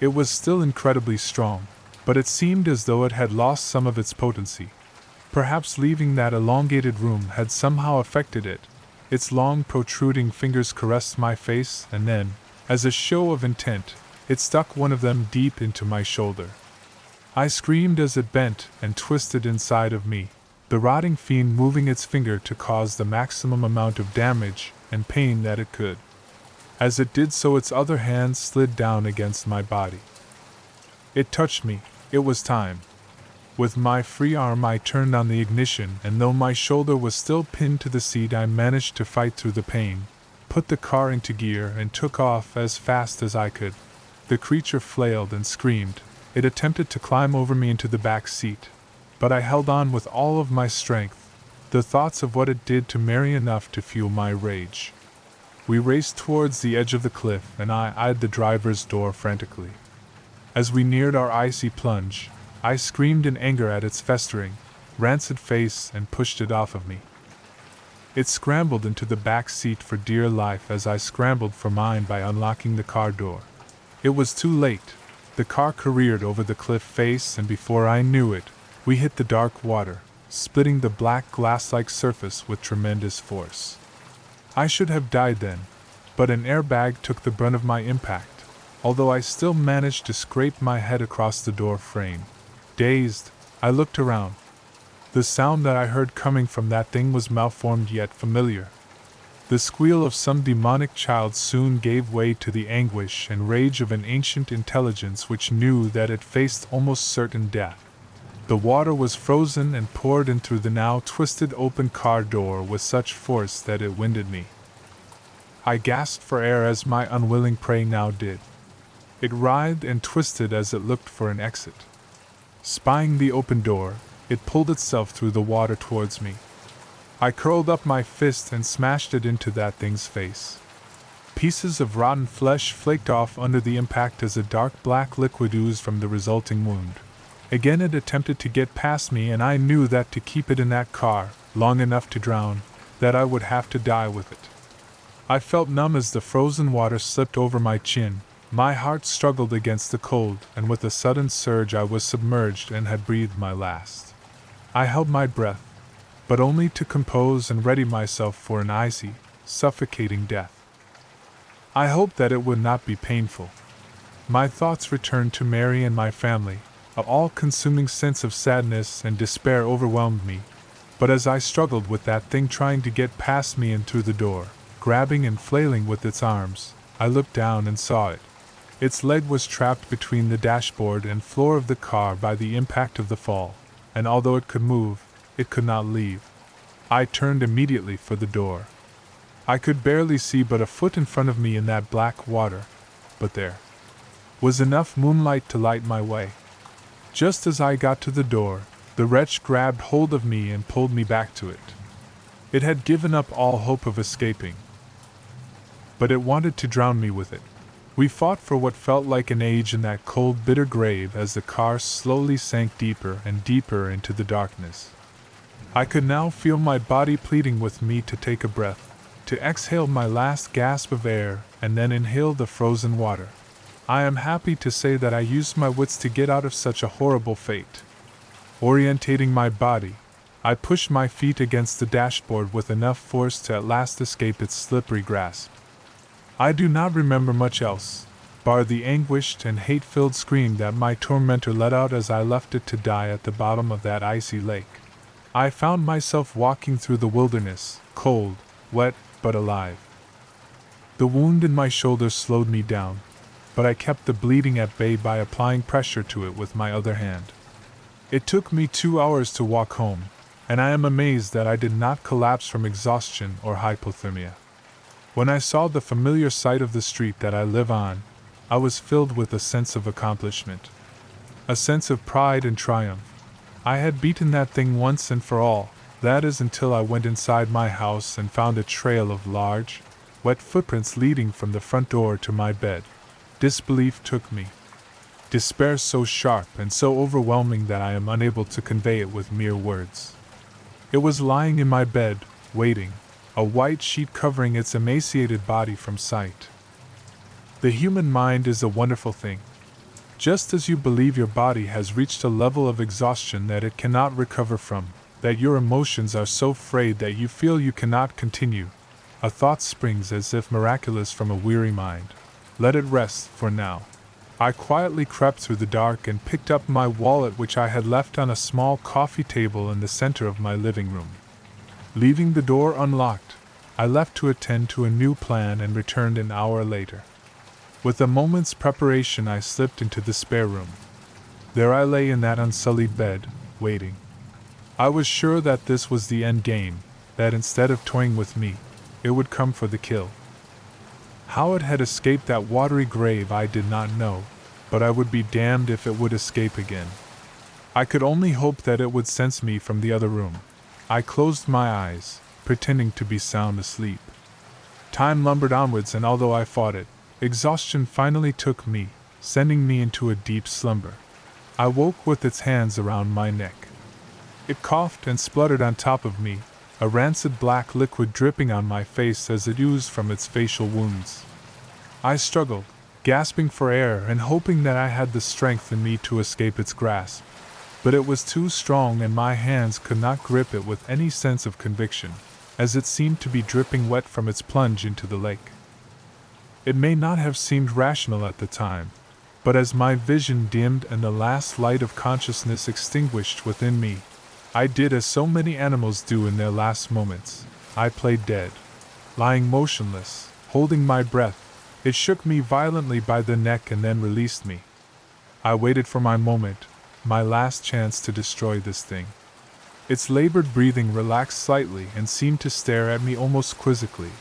It was still incredibly strong, but it seemed as though it had lost some of its potency. Perhaps leaving that elongated room had somehow affected it. Its long protruding fingers caressed my face, and then, as a show of intent, it stuck one of them deep into my shoulder. I screamed as it bent and twisted inside of me, the rotting fiend moving its finger to cause the maximum amount of damage and pain that it could. As it did so, its other hand slid down against my body. It touched me. It was time. With my free arm I turned on the ignition, and though my shoulder was still pinned to the seat, I managed to fight through the pain, put the car into gear, and took off as fast as I could. The creature flailed and screamed. It attempted to climb over me into the back seat, but I held on with all of my strength, the thoughts of what it did to Mary enough to fuel my rage. We raced towards the edge of the cliff, and I eyed the driver's door frantically. As we neared our icy plunge, I screamed in anger at its festering, rancid face and pushed it off of me. It scrambled into the back seat for dear life as I scrambled for mine by unlocking the car door. It was too late. The car careered over the cliff face, and before I knew it, we hit the dark water, splitting the black glass-like surface with tremendous force. I should have died then, but an airbag took the brunt of my impact, although I still managed to scrape my head across the door frame. Dazed, I looked around. The sound that I heard coming from that thing was malformed yet familiar. The squeal of some demonic child soon gave way to the anguish and rage of an ancient intelligence which knew that it faced almost certain death. The water was frozen and poured in through the now twisted open car door with such force that it winded me. I gasped for air as my unwilling prey now did. It writhed and twisted as it looked for an exit. Spying the open door, it pulled itself through the water towards me. I curled up my fist and smashed it into that thing's face. Pieces of rotten flesh flaked off under the impact as a dark black liquid oozed from the resulting wound. Again it attempted to get past me, and I knew that to keep it in that car long enough to drown, that I would have to die with it. I felt numb as the frozen water slipped over my chin. My heart struggled against the cold, and with a sudden surge I was submerged and had breathed my last. I held my breath, but only to compose and ready myself for an icy, suffocating death. I hoped that it would not be painful. My thoughts returned to Mary and my family. An all-consuming sense of sadness and despair overwhelmed me, but as I struggled with that thing trying to get past me and through the door, grabbing and flailing with its arms, I looked down and saw it. Its leg was trapped between the dashboard and floor of the car by the impact of the fall, and although it could move, it could not leave. I turned immediately for the door. I could barely see but a foot in front of me in that black water, but there was enough moonlight to light my way. Just as I got to the door, the wretch grabbed hold of me and pulled me back to it. It had given up all hope of escaping, but it wanted to drown me with it. We fought for what felt like an age in that cold, bitter grave as the car slowly sank deeper and deeper into the darkness. I could now feel my body pleading with me to take a breath, to exhale my last gasp of air, and then inhale the frozen water. I am happy to say that I used my wits to get out of such a horrible fate. Orientating my body, I pushed my feet against the dashboard with enough force to at last escape its slippery grasp. I do not remember much else, bar the anguished and hate-filled scream that my tormentor let out as I left it to die at the bottom of that icy lake. I found myself walking through the wilderness, cold, wet, but alive. The wound in my shoulder slowed me down, but I kept the bleeding at bay by applying pressure to it with my other hand. It took me 2 hours to walk home, and I am amazed that I did not collapse from exhaustion or hypothermia. When I saw the familiar sight of the street that I live on, I was filled with a sense of accomplishment. A sense of pride and triumph. I had beaten that thing once and for all, that is until I went inside my house and found a trail of large, wet footprints leading from the front door to my bed. Disbelief took me. Despair so sharp and so overwhelming that I am unable to convey it with mere words. It was lying in my bed, waiting, a white sheet covering its emaciated body from sight. The human mind is a wonderful thing. Just as you believe your body has reached a level of exhaustion that it cannot recover from, that your emotions are so frayed that you feel you cannot continue, a thought springs as if miraculous from a weary mind. Let it rest for now. I quietly crept through the dark and picked up my wallet, which I had left on a small coffee table in the center of my living room. Leaving the door unlocked, I left to attend to a new plan and returned an hour later. With a moment's preparation, I slipped into the spare room. There I lay in that unsullied bed, waiting. I was sure that this was the end game, that instead of toying with me, it would come for the kill. How it had escaped that watery grave I did not know, but I would be damned if it would escape again. I could only hope that it would sense me from the other room. I closed my eyes, pretending to be sound asleep. Time lumbered onwards, and although I fought it, exhaustion finally took me, sending me into a deep slumber. I woke with its hands around my neck. It coughed and spluttered on top of me, a rancid black liquid dripping on my face as it oozed from its facial wounds. I struggled, gasping for air and hoping that I had the strength in me to escape its grasp. But it was too strong and my hands could not grip it with any sense of conviction, as it seemed to be dripping wet from its plunge into the lake. It may not have seemed rational at the time, but as my vision dimmed and the last light of consciousness extinguished within me, I did as so many animals do in their last moments. I played dead. Lying motionless, holding my breath, it shook me violently by the neck and then released me. I waited for my moment, my last chance to destroy this thing. Its labored breathing relaxed slightly and seemed to stare at me almost quizzically.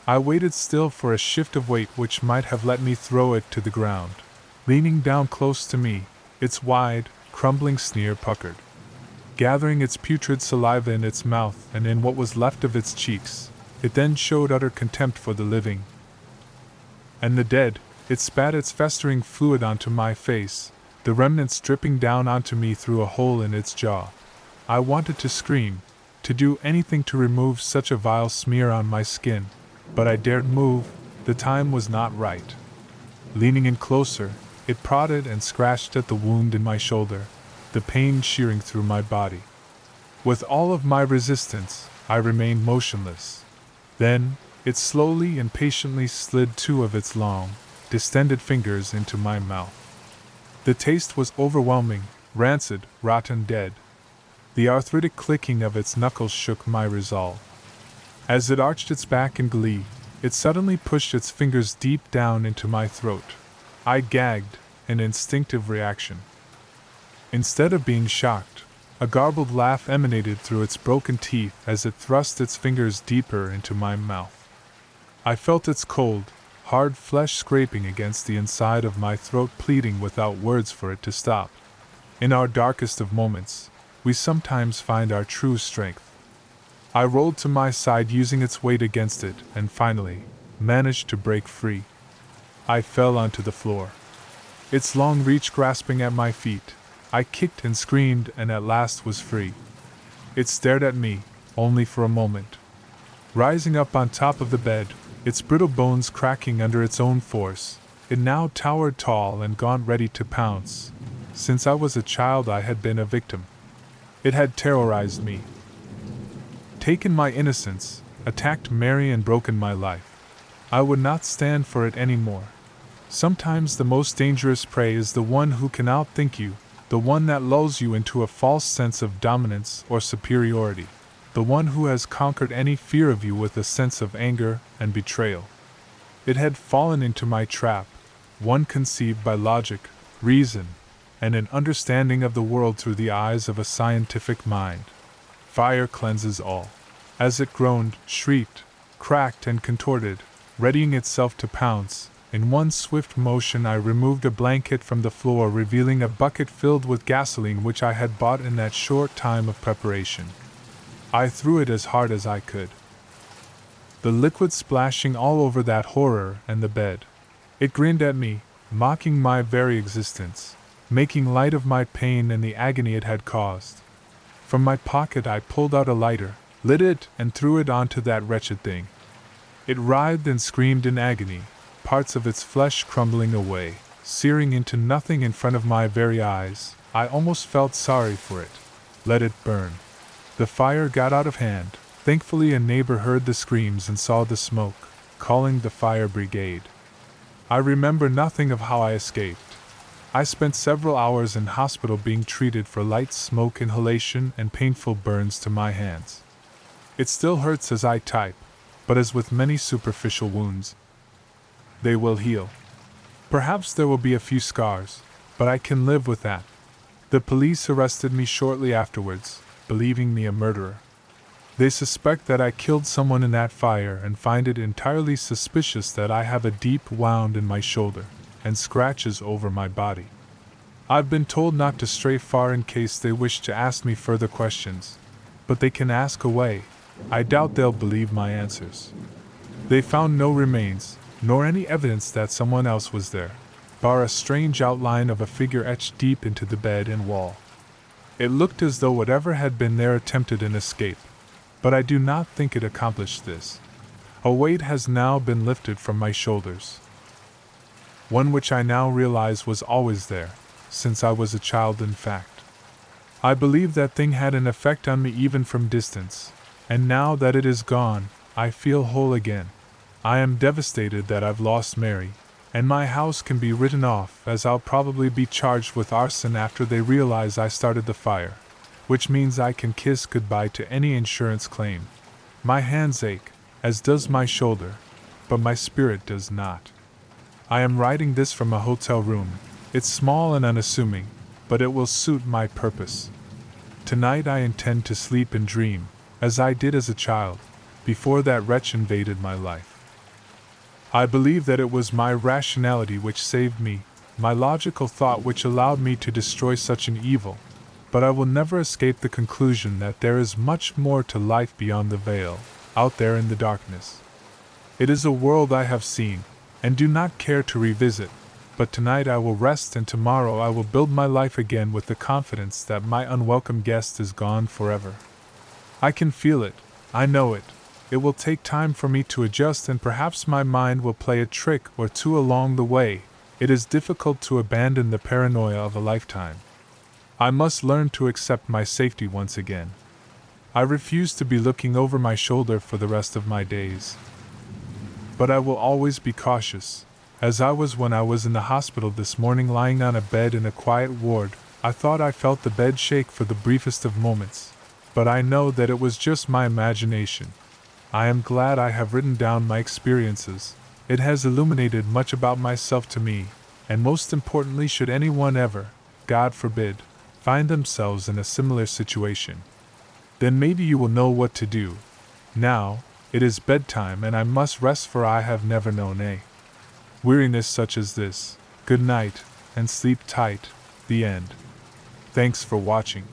I waited still for a shift of weight which might have let me throw it to the ground. Leaning down close to me, its wide, crumbling sneer puckered. Gathering its putrid saliva in its mouth and in what was left of its cheeks, it then showed utter contempt for the living and the dead. It spat its festering fluid onto my face, the remnants dripping down onto me through a hole in its jaw. I wanted to scream, to do anything to remove such a vile smear on my skin, but I dared move. The time was not right. Leaning in closer, it prodded and scratched at the wound in my shoulder, the pain shearing through my body. With all of my resistance, I remained motionless. Then, it slowly and patiently slid 2 of its long, distended fingers into my mouth. The taste was overwhelming, rancid, rotten, dead. The arthritic clicking of its knuckles shook my resolve. As it arched its back in glee, it suddenly pushed its fingers deep down into my throat. I gagged, an instinctive reaction. Instead of being shocked, a garbled laugh emanated through its broken teeth as it thrust its fingers deeper into my mouth. I felt its cold, hard flesh scraping against the inside of my throat, pleading without words for it to stop. In our darkest of moments, we sometimes find our true strength. I rolled to my side using its weight against it and finally managed to break free. I fell onto the floor. Its long reach grasping at my feet, I kicked and screamed and at last was free. It stared at me, only for a moment. Rising up on top of the bed, its brittle bones cracking under its own force, it now towered tall and gaunt, ready to pounce. Since I was a child I had been a victim. It had terrorized me, taken my innocence, attacked Mary and broken my life. I would not stand for it anymore. Sometimes the most dangerous prey is the one who can outthink you, the one that lulls you into a false sense of dominance or superiority, the one who has conquered any fear of you with a sense of anger and betrayal. It had fallen into my trap, one conceived by logic, reason, and an understanding of the world through the eyes of a scientific mind. Fire cleanses all. As it groaned, shrieked, cracked, and contorted, readying itself to pounce, in one swift motion I removed a blanket from the floor, revealing a bucket filled with gasoline which I had bought in that short time of preparation. I threw it as hard as I could, the liquid splashing all over that horror and the bed. It grinned at me, mocking my very existence, making light of my pain and the agony it had caused. From my pocket I pulled out a lighter, lit it, and threw it onto that wretched thing. It writhed and screamed in agony, parts of its flesh crumbling away, searing into nothing in front of my very eyes. I almost felt sorry for it. Let it burn. The fire got out of hand. Thankfully a neighbor heard the screams and saw the smoke, calling the fire brigade. I remember nothing of how I escaped. I spent several hours in hospital being treated for light smoke inhalation and painful burns to my hands. It still hurts as I type, but as with many superficial wounds, they will heal. Perhaps there will be a few scars, but I can live with that. The police arrested me shortly afterwards, believing me a murderer. They suspect that I killed someone in that fire and find it entirely suspicious that I have a deep wound in my shoulder and scratches over my body. I've been told not to stray far in case they wish to ask me further questions, but they can ask away. I doubt they'll believe my answers. They found no remains, nor any evidence that someone else was there, bar a strange outline of a figure etched deep into the bed and wall. It looked as though whatever had been there attempted an escape, but I do not think it accomplished this. A weight has now been lifted from my shoulders, one which I now realize was always there, since I was a child in fact. I believe that thing had an effect on me even from distance, and now that it is gone, I feel whole again. I am devastated that I've lost Mary, and my house can be written off, as I'll probably be charged with arson after they realize I started the fire, which means I can kiss goodbye to any insurance claim. My hands ache, as does my shoulder, but my spirit does not. I am writing this from a hotel room. It's small and unassuming, but it will suit my purpose. Tonight I intend to sleep and dream, as I did as a child, before that wretch invaded my life. I believe that it was my rationality which saved me, my logical thought which allowed me to destroy such an evil, but I will never escape the conclusion that there is much more to life beyond the veil, out there in the darkness. It is a world I have seen, and do not care to revisit, but tonight I will rest and tomorrow I will build my life again with the confidence that my unwelcome guest is gone forever. I can feel it, I know it. It will take time for me to adjust and perhaps my mind will play a trick or two along the way. It is difficult to abandon the paranoia of a lifetime. I must learn to accept my safety once again. I refuse to be looking over my shoulder for the rest of my days. But I will always be cautious, as I was when I was in the hospital this morning lying on a bed in a quiet ward. I thought I felt the bed shake for the briefest of moments, but I know that it was just my imagination. I am glad I have written down my experiences. It has illuminated much about myself to me, and most importantly, should anyone ever, God forbid, find themselves in a similar situation, then maybe you will know what to do. Now, it is bedtime and I must rest, for I have never known a weariness such as this. Good night, and sleep tight. The end. Thanks for watching.